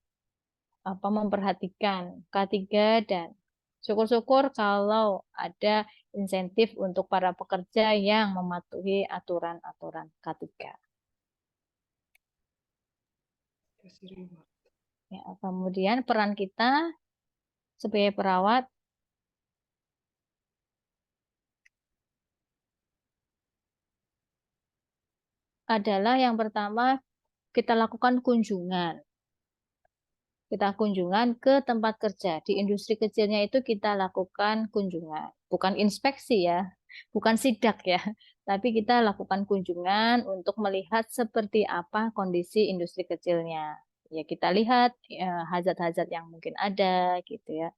memperhatikan K3 dan syukur-syukur kalau ada insentif untuk para pekerja yang mematuhi aturan-aturan K3. Ya, kemudian peran kita sebagai perawat adalah yang pertama kita lakukan kunjungan. Kita kunjungan ke tempat kerja. Di industri kecilnya itu kita lakukan kunjungan. Bukan inspeksi ya, bukan sidak ya. Tapi kita lakukan kunjungan untuk melihat seperti apa kondisi industri kecilnya. Ya kita lihat hazard-hazard yang mungkin ada gitu ya.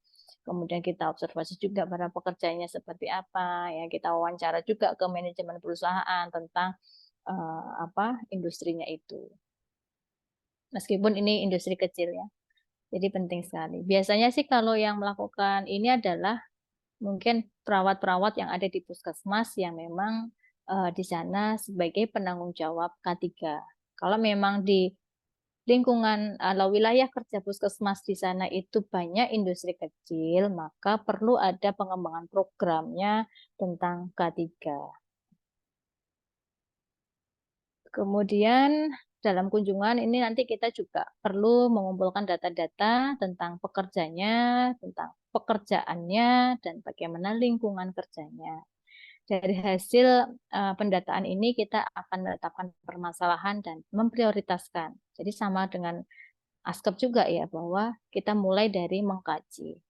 Kemudian kita observasi juga para pekerjanya seperti apa. Ya kita wawancara juga ke manajemen perusahaan tentang industrinya itu. Meskipun ini industri kecil ya. Jadi penting sekali. Biasanya sih kalau yang melakukan ini adalah mungkin perawat-perawat yang ada di puskesmas yang memang di sana sebagai penanggung jawab K3. Kalau memang di lingkungan atau wilayah kerja puskesmas di sana itu banyak industri kecil, maka perlu ada pengembangan programnya tentang K3. Kemudian dalam kunjungan ini nanti kita juga perlu mengumpulkan data-data tentang pekerjanya, tentang pekerjaannya, dan bagaimana lingkungan kerjanya. Dari hasil pendataan ini kita akan menetapkan permasalahan dan memprioritaskan. Jadi sama dengan ASKEP juga ya, bahwa kita mulai dari mengkaji.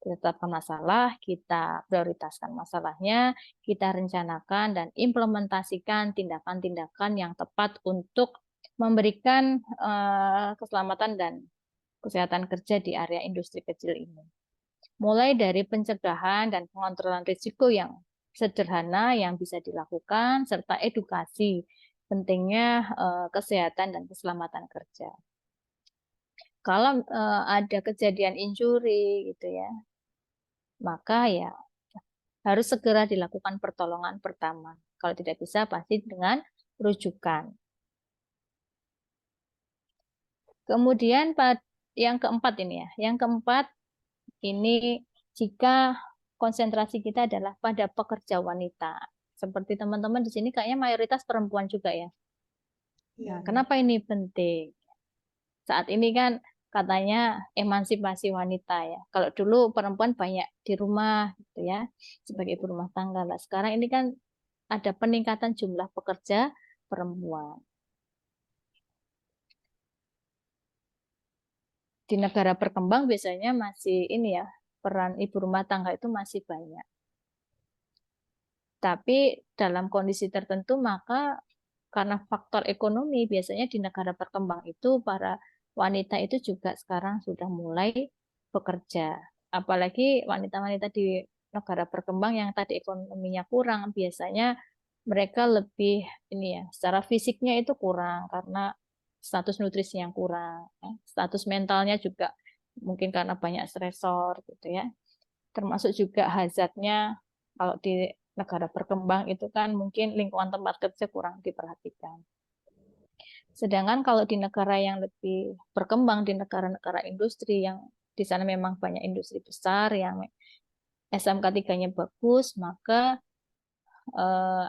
Tetapkan masalah, kita prioritaskan masalahnya, kita rencanakan dan implementasikan tindakan-tindakan yang tepat untuk memberikan keselamatan dan kesehatan kerja di area industri kecil ini. Mulai dari pencegahan dan pengontrolan risiko yang sederhana yang bisa dilakukan, serta edukasi pentingnya kesehatan dan keselamatan kerja. Kalau ada kejadian injury gitu ya, maka ya harus segera dilakukan pertolongan pertama. Kalau tidak bisa, pasti dengan rujukan. Kemudian yang keempat ini ya, yang keempat ini jika konsentrasi kita adalah pada pekerja wanita. Seperti teman-teman di sini kayaknya mayoritas perempuan juga ya. Nah, kenapa ini penting? Saat ini kan katanya emansipasi wanita ya. Kalau dulu perempuan banyak di rumah gitu ya, sebagai ibu rumah tangga. Nah, sekarang ini kan ada peningkatan jumlah pekerja perempuan. Di negara berkembang biasanya masih ini ya, peran ibu rumah tangga itu masih banyak. Tapi dalam kondisi tertentu maka karena faktor ekonomi biasanya di negara berkembang itu para wanita itu juga sekarang sudah mulai bekerja. Apalagi wanita-wanita di negara berkembang yang tadi ekonominya kurang, biasanya mereka lebih ini ya, secara fisiknya itu kurang karena status nutrisi yang kurang, ya. Status mentalnya juga mungkin karena banyak stresor gitu ya. Termasuk juga hazardnya kalau di negara berkembang itu kan mungkin lingkungan tempat kerja kurang diperhatikan. Sedangkan kalau di negara yang lebih berkembang, di negara-negara industri yang di sana memang banyak industri besar yang SMK 3-nya bagus, maka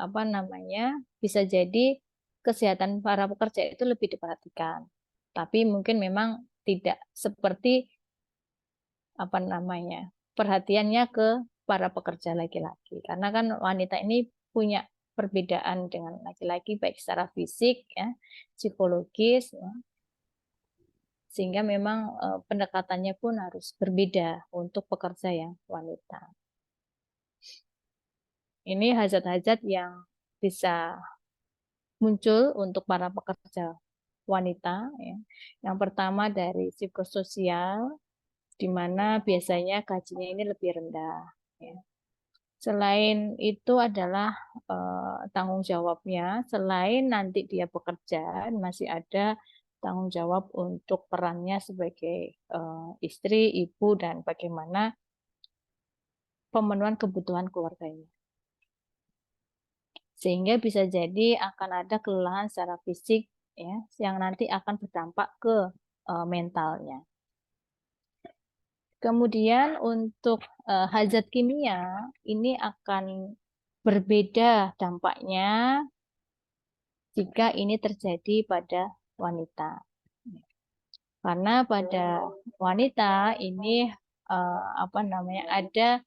apa namanya bisa jadi kesehatan para pekerja itu lebih diperhatikan. Tapi mungkin memang tidak seperti apa namanya perhatiannya ke para pekerja laki-laki. Karena kan wanita ini punya perbedaan dengan laki-laki baik secara fisik, ya, psikologis, ya. Sehingga memang pendekatannya pun harus berbeda untuk pekerja yang wanita. Ini hajat-hajat yang bisa muncul untuk para pekerja wanita. Ya. Yang pertama dari psikososial, di mana biasanya gajinya ini lebih rendah. Ya. Selain itu adalah tanggung jawabnya, selain nanti dia bekerja, masih ada tanggung jawab untuk perannya sebagai istri, ibu, dan bagaimana pemenuhan kebutuhan keluarganya. Sehingga bisa jadi akan ada kelelahan secara fisik ya, yang nanti akan berdampak ke mentalnya. Kemudian untuk hazard kimia ini akan berbeda dampaknya jika ini terjadi pada wanita. Karena pada wanita ini apa namanya ada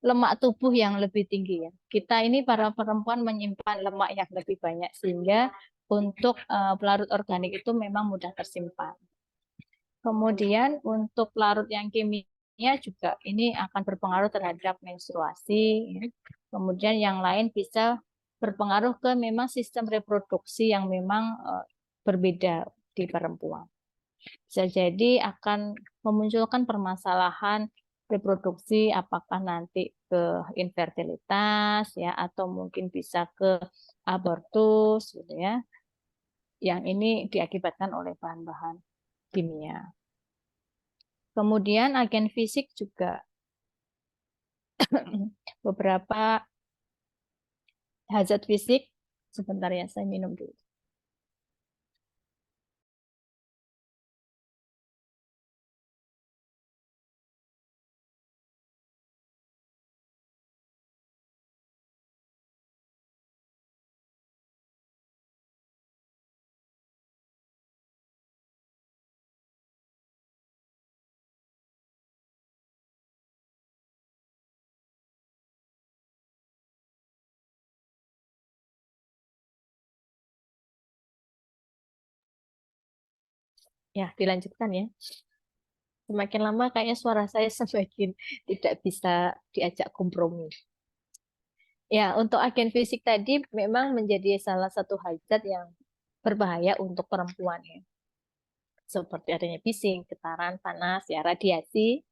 lemak tubuh yang lebih tinggi ya. Kita ini para perempuan menyimpan lemak yang lebih banyak sehingga untuk pelarut organik itu memang mudah tersimpan. Kemudian untuk larut yang kimia juga ini akan berpengaruh terhadap menstruasi. Kemudian yang lain bisa berpengaruh ke memang sistem reproduksi yang memang berbeda di perempuan. Bisa jadi akan memunculkan permasalahan reproduksi apakah nanti ke infertilitas ya atau mungkin bisa ke abortus gitu ya. Yang ini diakibatkan oleh bahan-bahan kimia. Kemudian agen fisik juga beberapa hazard fisik. Sebentar ya, saya minum dulu. Ya, dilanjutkan ya. Semakin lama kayaknya suara saya semakin tidak bisa diajak kompromi. Ya, untuk agen fisik tadi memang menjadi salah satu hazard yang berbahaya untuk perempuan ya. Seperti adanya bising, getaran, panas, ya radiasi,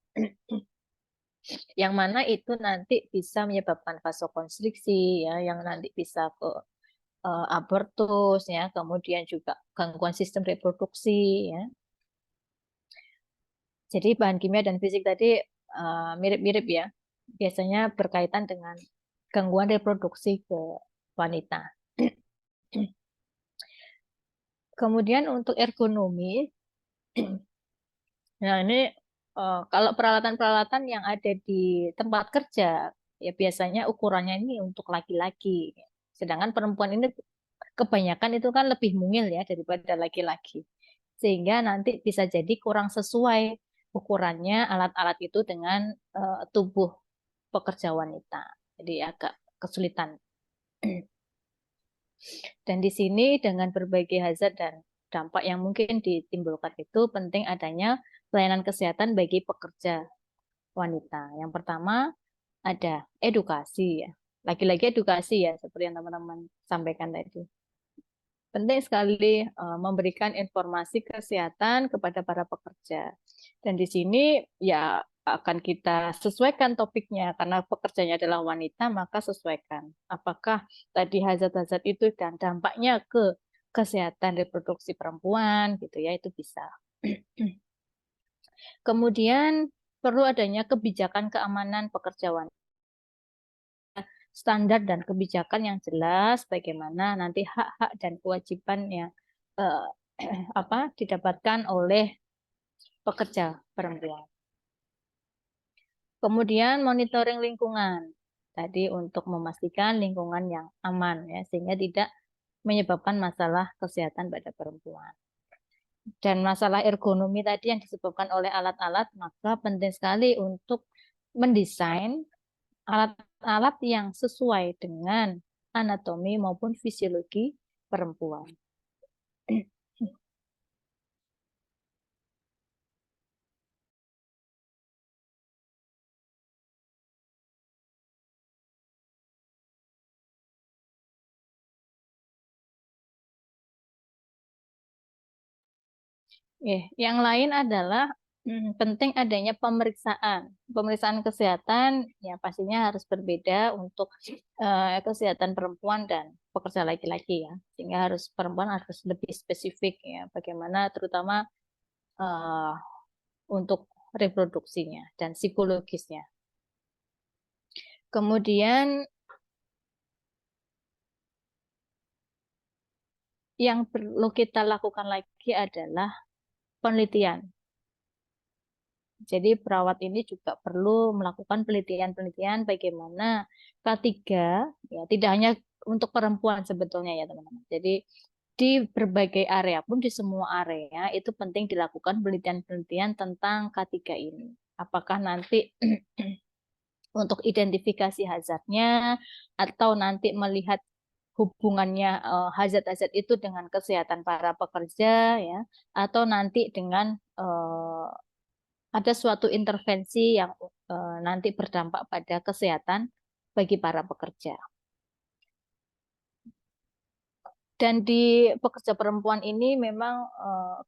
yang mana itu nanti bisa menyebabkan vasokonstriksi ya, yang nanti bisa ke abortus ya, kemudian juga gangguan sistem reproduksi ya. Jadi bahan kimia dan fisik tadi mirip-mirip ya. Biasanya berkaitan dengan gangguan reproduksi ke wanita. Kemudian untuk ergonomi, nah ini kalau peralatan-peralatan yang ada di tempat kerja, ya biasanya ukurannya ini untuk laki-laki. Sedangkan perempuan ini kebanyakan itu kan lebih mungil ya daripada laki-laki. Sehingga nanti bisa jadi kurang sesuai ukurannya alat-alat itu dengan tubuh pekerja wanita. Jadi agak kesulitan. Dan di sini dengan berbagai hazard dan dampak yang mungkin ditimbulkan itu penting adanya pelayanan kesehatan bagi pekerja wanita. Yang pertama ada edukasi ya. Lagi-lagi edukasi ya seperti yang teman-teman sampaikan tadi. Penting sekali memberikan informasi kesehatan kepada para pekerja. Dan di sini ya akan kita sesuaikan topiknya karena pekerjanya adalah wanita, maka sesuaikan. Apakah tadi hazard-hazard itu dan dampaknya ke kesehatan reproduksi perempuan gitu ya, itu bisa. Kemudian perlu adanya kebijakan keamanan pekerja wanita, standar dan kebijakan yang jelas bagaimana nanti hak-hak dan kewajiban yang didapatkan oleh pekerja perempuan. Kemudian monitoring lingkungan tadi untuk memastikan lingkungan yang aman ya sehingga tidak menyebabkan masalah kesehatan pada perempuan. Dan masalah ergonomi tadi yang disebabkan oleh alat-alat, maka penting sekali untuk mendesain alat-alat yang sesuai dengan anatomi maupun fisiologi perempuan. Yang lain adalah penting adanya pemeriksaan. Pemeriksaan kesehatan ya pastinya harus berbeda untuk kesehatan perempuan dan pekerja laki-laki ya. Sehingga perempuan harus lebih spesifik ya bagaimana terutama untuk reproduksinya dan psikologisnya. Kemudian yang perlu kita lakukan lagi adalah penelitian. Jadi perawat ini juga perlu melakukan penelitian-penelitian bagaimana K3 ya tidak hanya untuk perempuan sebetulnya ya teman-teman. Jadi di berbagai area pun di semua area itu penting dilakukan penelitian-penelitian tentang K3 ini. Apakah nanti untuk identifikasi hazardnya atau nanti melihat hubungannya hazard-hazard itu dengan kesehatan para pekerja ya atau nanti dengan ada suatu intervensi yang nanti berdampak pada kesehatan bagi para pekerja. Dan di pekerja perempuan ini memang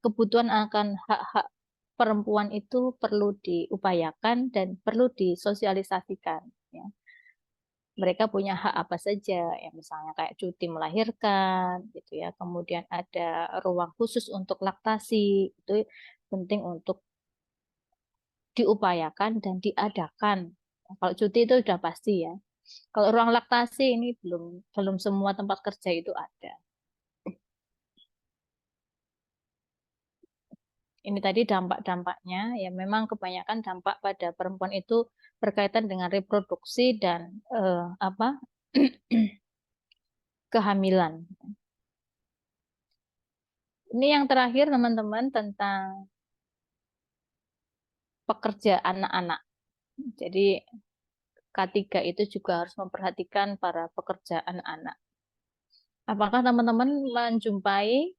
kebutuhan akan hak-hak perempuan itu perlu diupayakan dan perlu disosialisasikan. Ya. Mereka punya hak apa saja, ya misalnya kayak cuti melahirkan, gitu ya. Kemudian ada ruang khusus untuk laktasi, itu penting untuk diupayakan dan diadakan. Kalau cuti itu sudah pasti ya. Kalau ruang laktasi ini belum semua tempat kerja itu ada. Ini tadi dampak-dampaknya ya memang kebanyakan dampak pada perempuan itu berkaitan dengan reproduksi dan kehamilan. Ini yang terakhir teman-teman tentang pekerja anak-anak. Jadi K3 itu juga harus memperhatikan para pekerja anak-anak. Apakah teman-teman menjumpai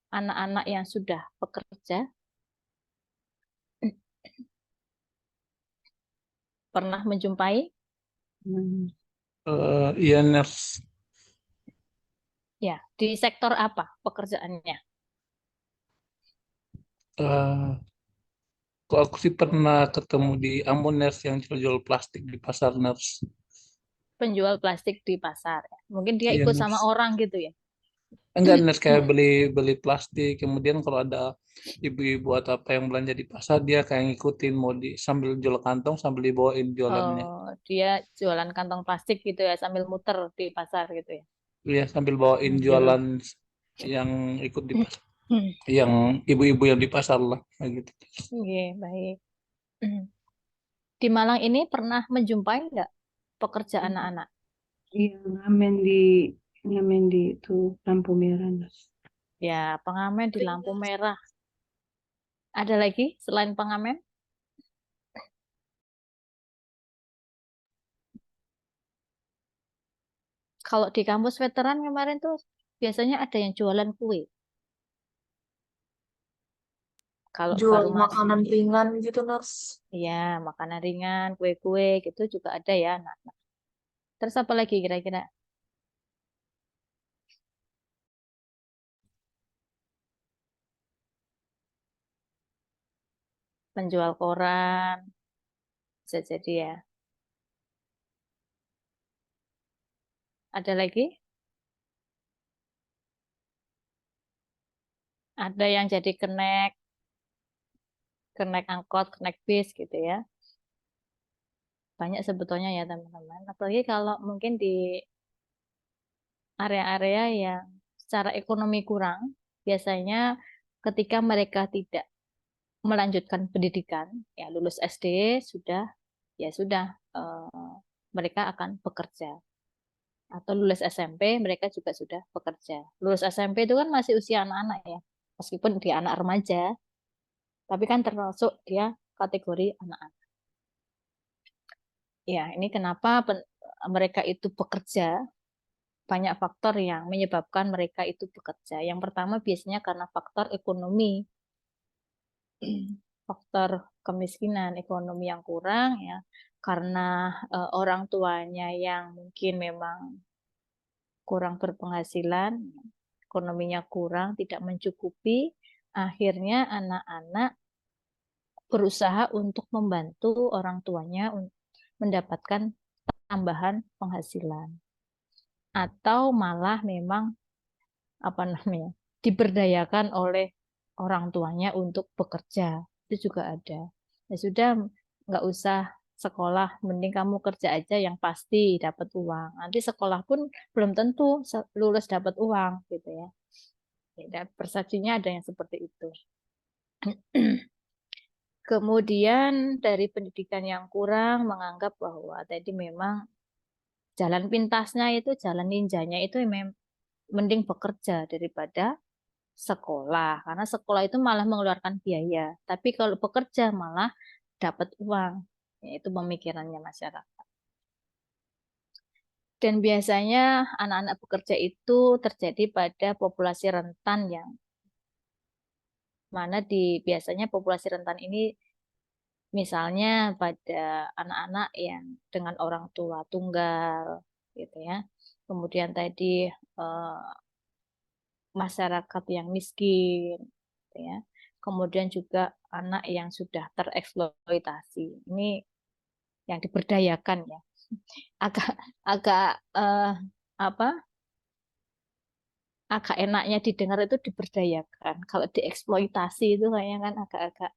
anak-anak yang sudah bekerja? Pernah menjumpai? Iya, nurse. Ya, di sektor apa pekerjaannya? Eh, Kok aku sih pernah ketemu di Ambon, nurse, yang jual plastik di pasar, nurse. Penjual plastik di pasar. Ya. Mungkin dia Iya, ikut sama nurse. orang gitu ya. Enggak, nurse, kayak beli plastik. Kemudian kalau ada ibu-ibu atau apa yang belanja di pasar, dia kayak ngikutin mau sambil jual kantong sambil dibawain jualannya. Oh, dia jualan kantong plastik gitu ya sambil muter di pasar gitu ya. Iya, sambil bawain jualan yang ikut di pasar. Yang ibu-ibu yang di pasar lah, kayak gitu. Oke, baik. Di Malang ini pernah menjumpai nggak pekerja anak-anak? Iya, ngamen di itu lampu merah, nurse. Ya, pengamen di lampu merah. Ada lagi selain pengamen? Kalau di kampus veteran kemarin tuh biasanya ada yang jualan kue. Kalau Jual baru masuk, makanan ringan gitu, nurse. ya makanan ringan, kue-kue gitu juga ada ya anak-anak. Terus apa lagi kira-kira? Penjual koran, bisa jadi ya. Ada lagi? Ada yang jadi kenek angkot, kenek bis gitu ya. Banyak sebetulnya ya teman-teman. Apalagi kalau mungkin di area-area yang secara ekonomi kurang, biasanya ketika mereka tidak melanjutkan pendidikan, ya lulus SD sudah, ya sudah, mereka akan bekerja. Atau lulus SMP, mereka juga sudah bekerja. Lulus SMP itu kan masih usia anak-anak ya, meskipun dia anak remaja, tapi kan termasuk dia kategori anak-anak. Ya, ini kenapa mereka itu bekerja, banyak faktor yang menyebabkan mereka itu bekerja. Yang pertama biasanya karena faktor ekonomi, faktor kemiskinan, ekonomi yang kurang ya, karena orang tuanya yang mungkin memang kurang berpenghasilan, ekonominya kurang, tidak mencukupi, akhirnya anak-anak berusaha untuk membantu orang tuanya mendapatkan tambahan penghasilan. Atau malah memang apa namanya diberdayakan oleh orang tuanya untuk bekerja, itu juga ada. Ya sudah, nggak usah sekolah, mending kamu kerja aja yang pasti dapat uang. Nanti sekolah pun belum tentu lulus dapat uang gitu ya. Ya, persepsinya ada yang seperti itu. Kemudian dari pendidikan yang kurang menganggap bahwa tadi memang jalan pintasnya itu, jalan ninjanya itu mending bekerja daripada sekolah, karena sekolah itu malah mengeluarkan biaya, tapi kalau bekerja malah dapat uang. Itu pemikirannya masyarakat. Dan biasanya anak-anak bekerja itu terjadi pada populasi rentan yang mana biasanya populasi rentan ini misalnya pada anak-anak yang dengan orang tua tunggal gitu ya. Kemudian tadi eh, masyarakat yang miskin, gitu ya. Kemudian juga anak yang sudah tereksploitasi. Ini yang diberdayakan ya. Agak agak apa? Agak enaknya didengar itu diberdayakan. Kalau dieksploitasi itu kayaknya kan agak-agak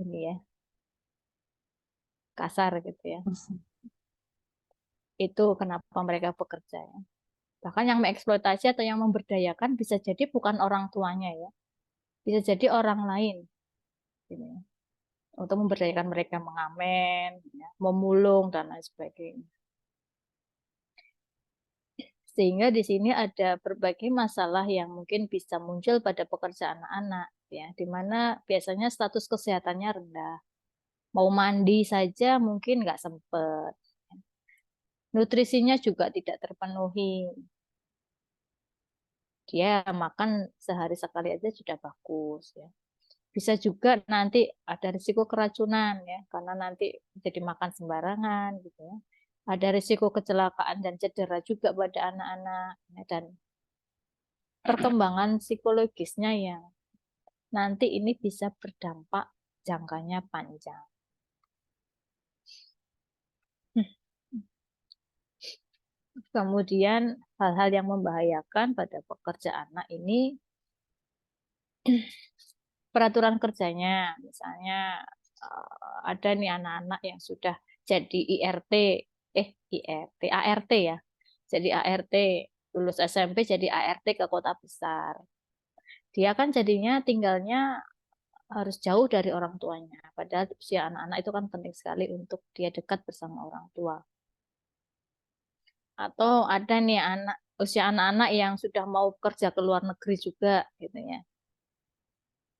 ini ya, kasar gitu ya. Itu kenapa mereka bekerja ya. Bahkan yang mengeksploitasi atau yang memberdayakan bisa jadi bukan orang tuanya ya. Bisa jadi orang lain. Gitu ya. Untuk memberdayakan mereka mengamen, ya, memulung, dan lain sebagainya. Sehingga di sini ada berbagai masalah yang mungkin bisa muncul pada pekerjaan anak-anak, ya, di mana biasanya status kesehatannya rendah. Mau mandi saja mungkin nggak sempat. Nutrisinya juga tidak terpenuhi. Dia makan sehari sekali aja sudah bagus, ya. Bisa juga nanti ada risiko keracunan ya, karena nanti jadi makan sembarangan gitu ya. Ada risiko kecelakaan dan cedera juga pada anak-anak ya, dan perkembangan psikologisnya yang nanti ini bisa berdampak jangkanya panjang. Kemudian hal-hal yang membahayakan pada pekerja anak ini peraturan kerjanya, misalnya ada nih anak-anak yang sudah jadi ART ya, jadi ART, lulus SMP jadi ART ke kota besar. Dia kan jadinya tinggalnya harus jauh dari orang tuanya, padahal usia anak-anak itu kan penting sekali untuk dia dekat bersama orang tua. Atau ada nih usia anak-anak yang sudah mau kerja ke luar negeri juga gitu ya.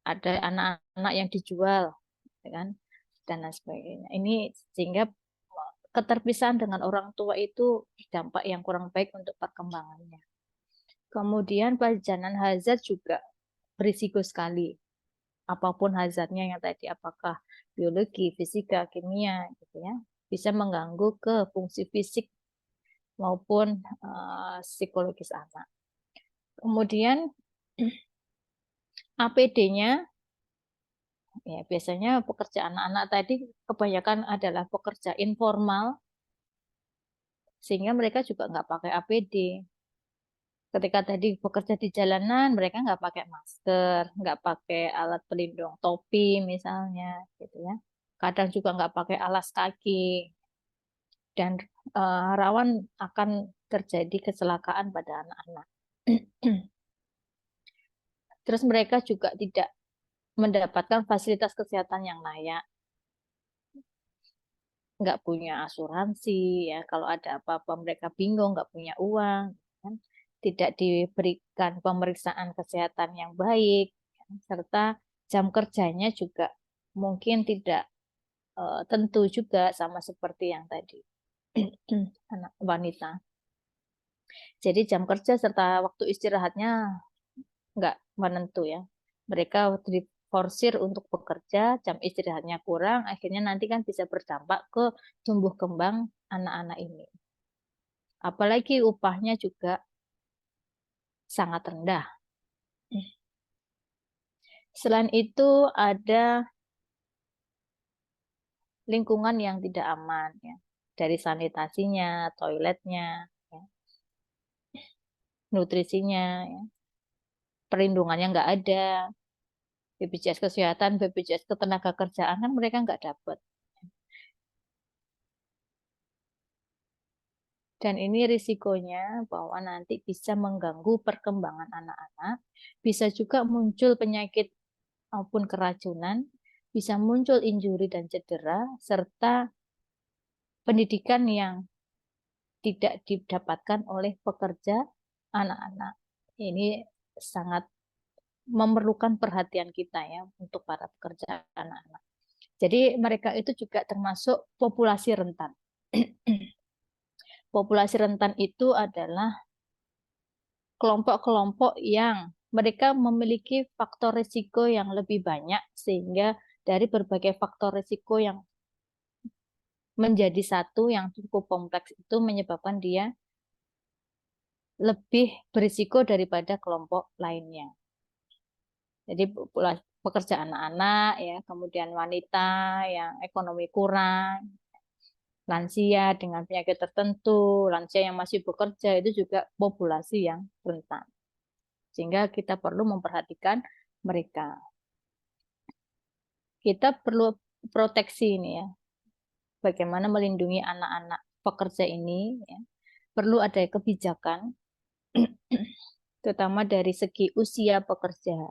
Ada anak-anak yang dijual, ya kan, dan lain sebagainya. Ini sehingga keterpisahan dengan orang tua itu dampak yang kurang baik untuk perkembangannya. Kemudian pajanan hazard juga berisiko sekali. Apapun hazardnya yang tadi, apakah biologi, fisika, kimia, gitu ya, bisa mengganggu ke fungsi fisik maupun psikologis anak. Kemudian APD-nya, ya biasanya pekerja anak-anak tadi kebanyakan adalah pekerja informal, sehingga mereka juga nggak pakai APD. Ketika tadi bekerja di jalanan, mereka nggak pakai masker, nggak pakai alat pelindung topi misalnya, gitu ya. Kadang juga nggak pakai alas kaki, dan rawan akan terjadi kecelakaan pada anak-anak. Terus mereka juga tidak mendapatkan fasilitas kesehatan yang layak, nggak punya asuransi ya, kalau ada apa-apa mereka bingung, nggak punya uang, kan? Tidak diberikan pemeriksaan kesehatan yang baik, serta jam kerjanya juga mungkin tidak tentu juga, sama seperti yang tadi anak wanita. Jadi jam kerja serta waktu istirahatnya nggak menentu ya. Mereka diforsir untuk bekerja, jam istirahatnya kurang, akhirnya nanti kan bisa berdampak ke tumbuh kembang anak-anak ini. Apalagi upahnya juga sangat rendah. Selain itu ada lingkungan yang tidak aman ya, dari sanitasinya, toiletnya, ya, nutrisinya, ya, perlindungannya nggak ada, BPJS Kesehatan, BPJS Ketenagakerjaan kan mereka nggak dapat. Dan ini risikonya bahwa nanti bisa mengganggu perkembangan anak-anak, bisa juga muncul penyakit maupun keracunan, bisa muncul injuri dan cedera, serta pendidikan yang tidak didapatkan oleh pekerja anak-anak. Ini sangat memerlukan perhatian kita ya untuk para pekerja anak-anak. Jadi mereka itu juga termasuk populasi rentan. Populasi rentan itu adalah kelompok-kelompok yang mereka memiliki faktor risiko yang lebih banyak, sehingga dari berbagai faktor risiko yang menjadi satu yang cukup kompleks itu menyebabkan dia lebih berisiko daripada kelompok lainnya. Jadi pekerja anak-anak ya, kemudian wanita yang ekonomi kurang, lansia dengan penyakit tertentu, lansia yang masih bekerja, itu juga populasi yang rentan. Sehingga kita perlu memperhatikan mereka. Kita perlu proteksi ini ya, bagaimana melindungi anak-anak pekerja ini ya. Perlu ada kebijakan, terutama dari segi usia pekerja.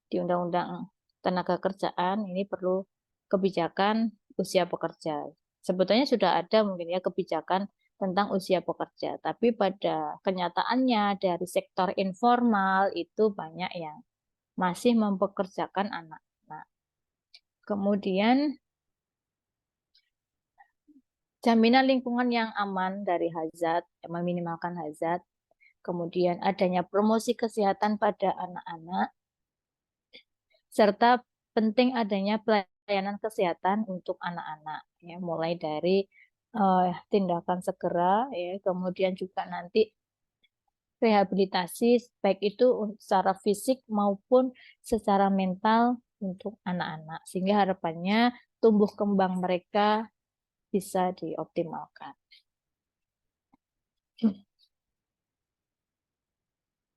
Di Undang-Undang Tenaga Kerjaan ini perlu kebijakan usia pekerja. Sebetulnya sudah ada mungkin ya kebijakan tentang usia pekerja, tapi pada kenyataannya dari sektor informal itu banyak yang masih mempekerjakan anak-anak. Kemudian jaminan lingkungan yang aman dari hazard, meminimalkan hazard. Kemudian adanya promosi kesehatan pada anak-anak, serta penting adanya pelayanan kesehatan untuk anak-anak, ya, mulai dari tindakan segera, ya, kemudian juga nanti rehabilitasi baik itu secara fisik maupun secara mental untuk anak-anak, sehingga harapannya tumbuh kembang mereka bisa dioptimalkan.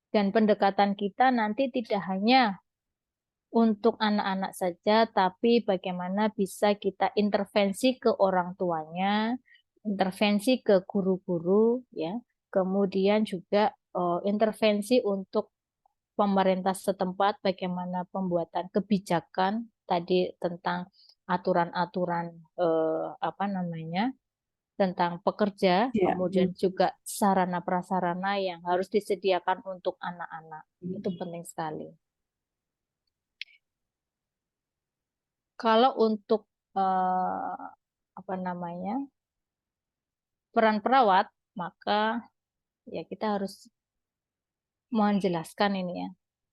Dan pendekatan kita nanti tidak hanya untuk anak-anak saja, tapi bagaimana bisa kita intervensi ke orang tuanya, intervensi ke guru-guru, ya, kemudian juga intervensi untuk pemerintah setempat, bagaimana pembuatan kebijakan tadi tentang aturan-aturan tentang pekerja, Ya. kemudian juga sarana prasarana yang harus disediakan untuk anak-anak. Itu penting sekali. Kalau untuk peran perawat, maka ya kita harus menjelaskan ini ya,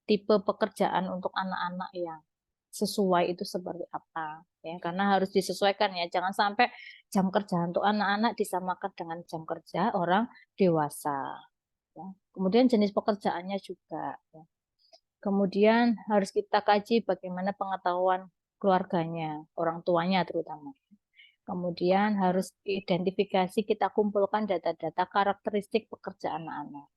tipe pekerjaan untuk anak-anak yang sesuai itu seperti apa, ya, karena harus disesuaikan ya, jangan sampai jam kerja untuk anak-anak disamakan dengan jam kerja orang dewasa, ya. Kemudian jenis pekerjaannya juga, ya. Kemudian harus kita kaji bagaimana pengetahuan keluarganya, orang tuanya terutama. Kemudian harus identifikasi, kita kumpulkan data-data karakteristik pekerjaan anak-anak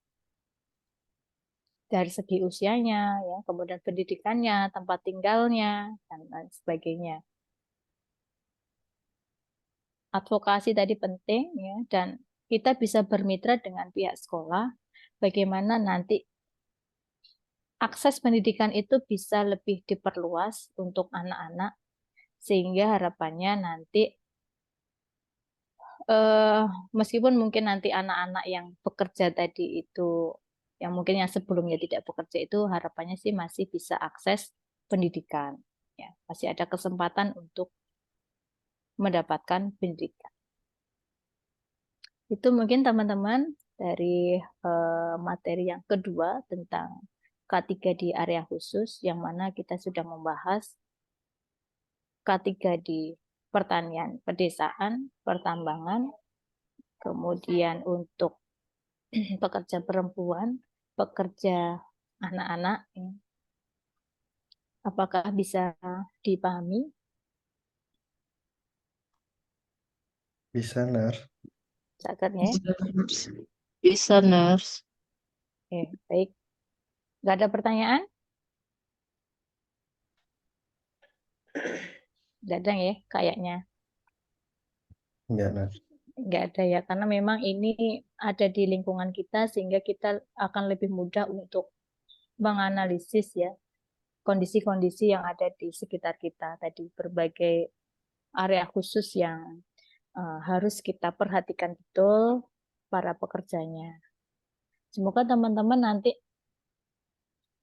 dari segi usianya, ya, kemudian pendidikannya, tempat tinggalnya, dan lain sebagainya. Advokasi tadi penting, ya, dan kita bisa bermitra dengan pihak sekolah, bagaimana nanti akses pendidikan itu bisa lebih diperluas untuk anak-anak, sehingga harapannya nanti meskipun mungkin nanti anak-anak yang bekerja tadi itu, yang mungkin yang sebelumnya tidak bekerja itu, harapannya sih masih bisa akses pendidikan, ya, masih ada kesempatan untuk mendapatkan pendidikan. Itu mungkin teman-teman dari materi yang kedua tentang K3 di area khusus, yang mana kita sudah membahas K3 di pertanian, pedesaan, pertambangan, kemudian untuk pekerja perempuan, pekerja anak-anak. Apakah bisa dipahami? Bisa, Nurse. Catatnya. Bisa, Nurse. Oke, baik. Nggak ada pertanyaan? Nggak ada ya, kayaknya. Enggak, Nurse. Nggak ada ya, karena memang ini ada di lingkungan kita, sehingga kita akan lebih mudah untuk menganalisis ya kondisi-kondisi yang ada di sekitar kita tadi, berbagai area khusus yang harus kita perhatikan betul para pekerjanya. Semoga teman-teman nanti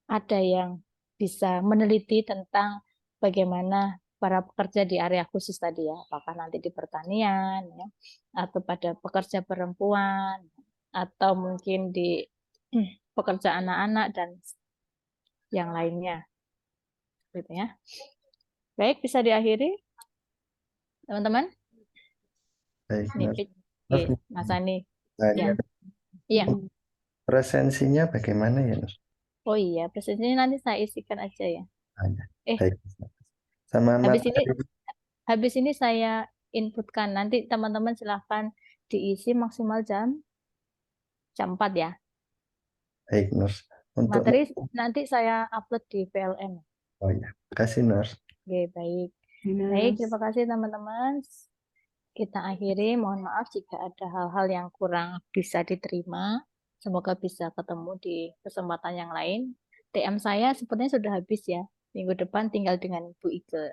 ada yang bisa meneliti tentang bagaimana para pekerja di area khusus tadi ya, apakah nanti di pertanian ya, atau pada pekerja perempuan, atau mungkin di pekerja anak-anak dan yang lainnya, gitu ya. Baik, bisa diakhiri, teman-teman. Baik, Nurse. Oke, Mas Ani. Ya. Tanya, Iya. presensinya bagaimana ya, Nurse? Oh iya, presensinya nanti saya isikan aja ya. Baik. Sama Habis ini saya inputkan. Nanti teman-teman silahkan diisi maksimal jam 4 ya. Baik, Nurse. Untuk Materi nanti saya upload di PLN. Oh ya, kasih, Nurse. Oke, baik. Baik, terima kasih teman-teman. Kita akhiri. Mohon maaf jika ada hal-hal yang kurang bisa diterima. Semoga bisa ketemu di kesempatan yang lain. TM saya sepertinya sudah habis ya. Minggu depan tinggal dengan Bu Ike.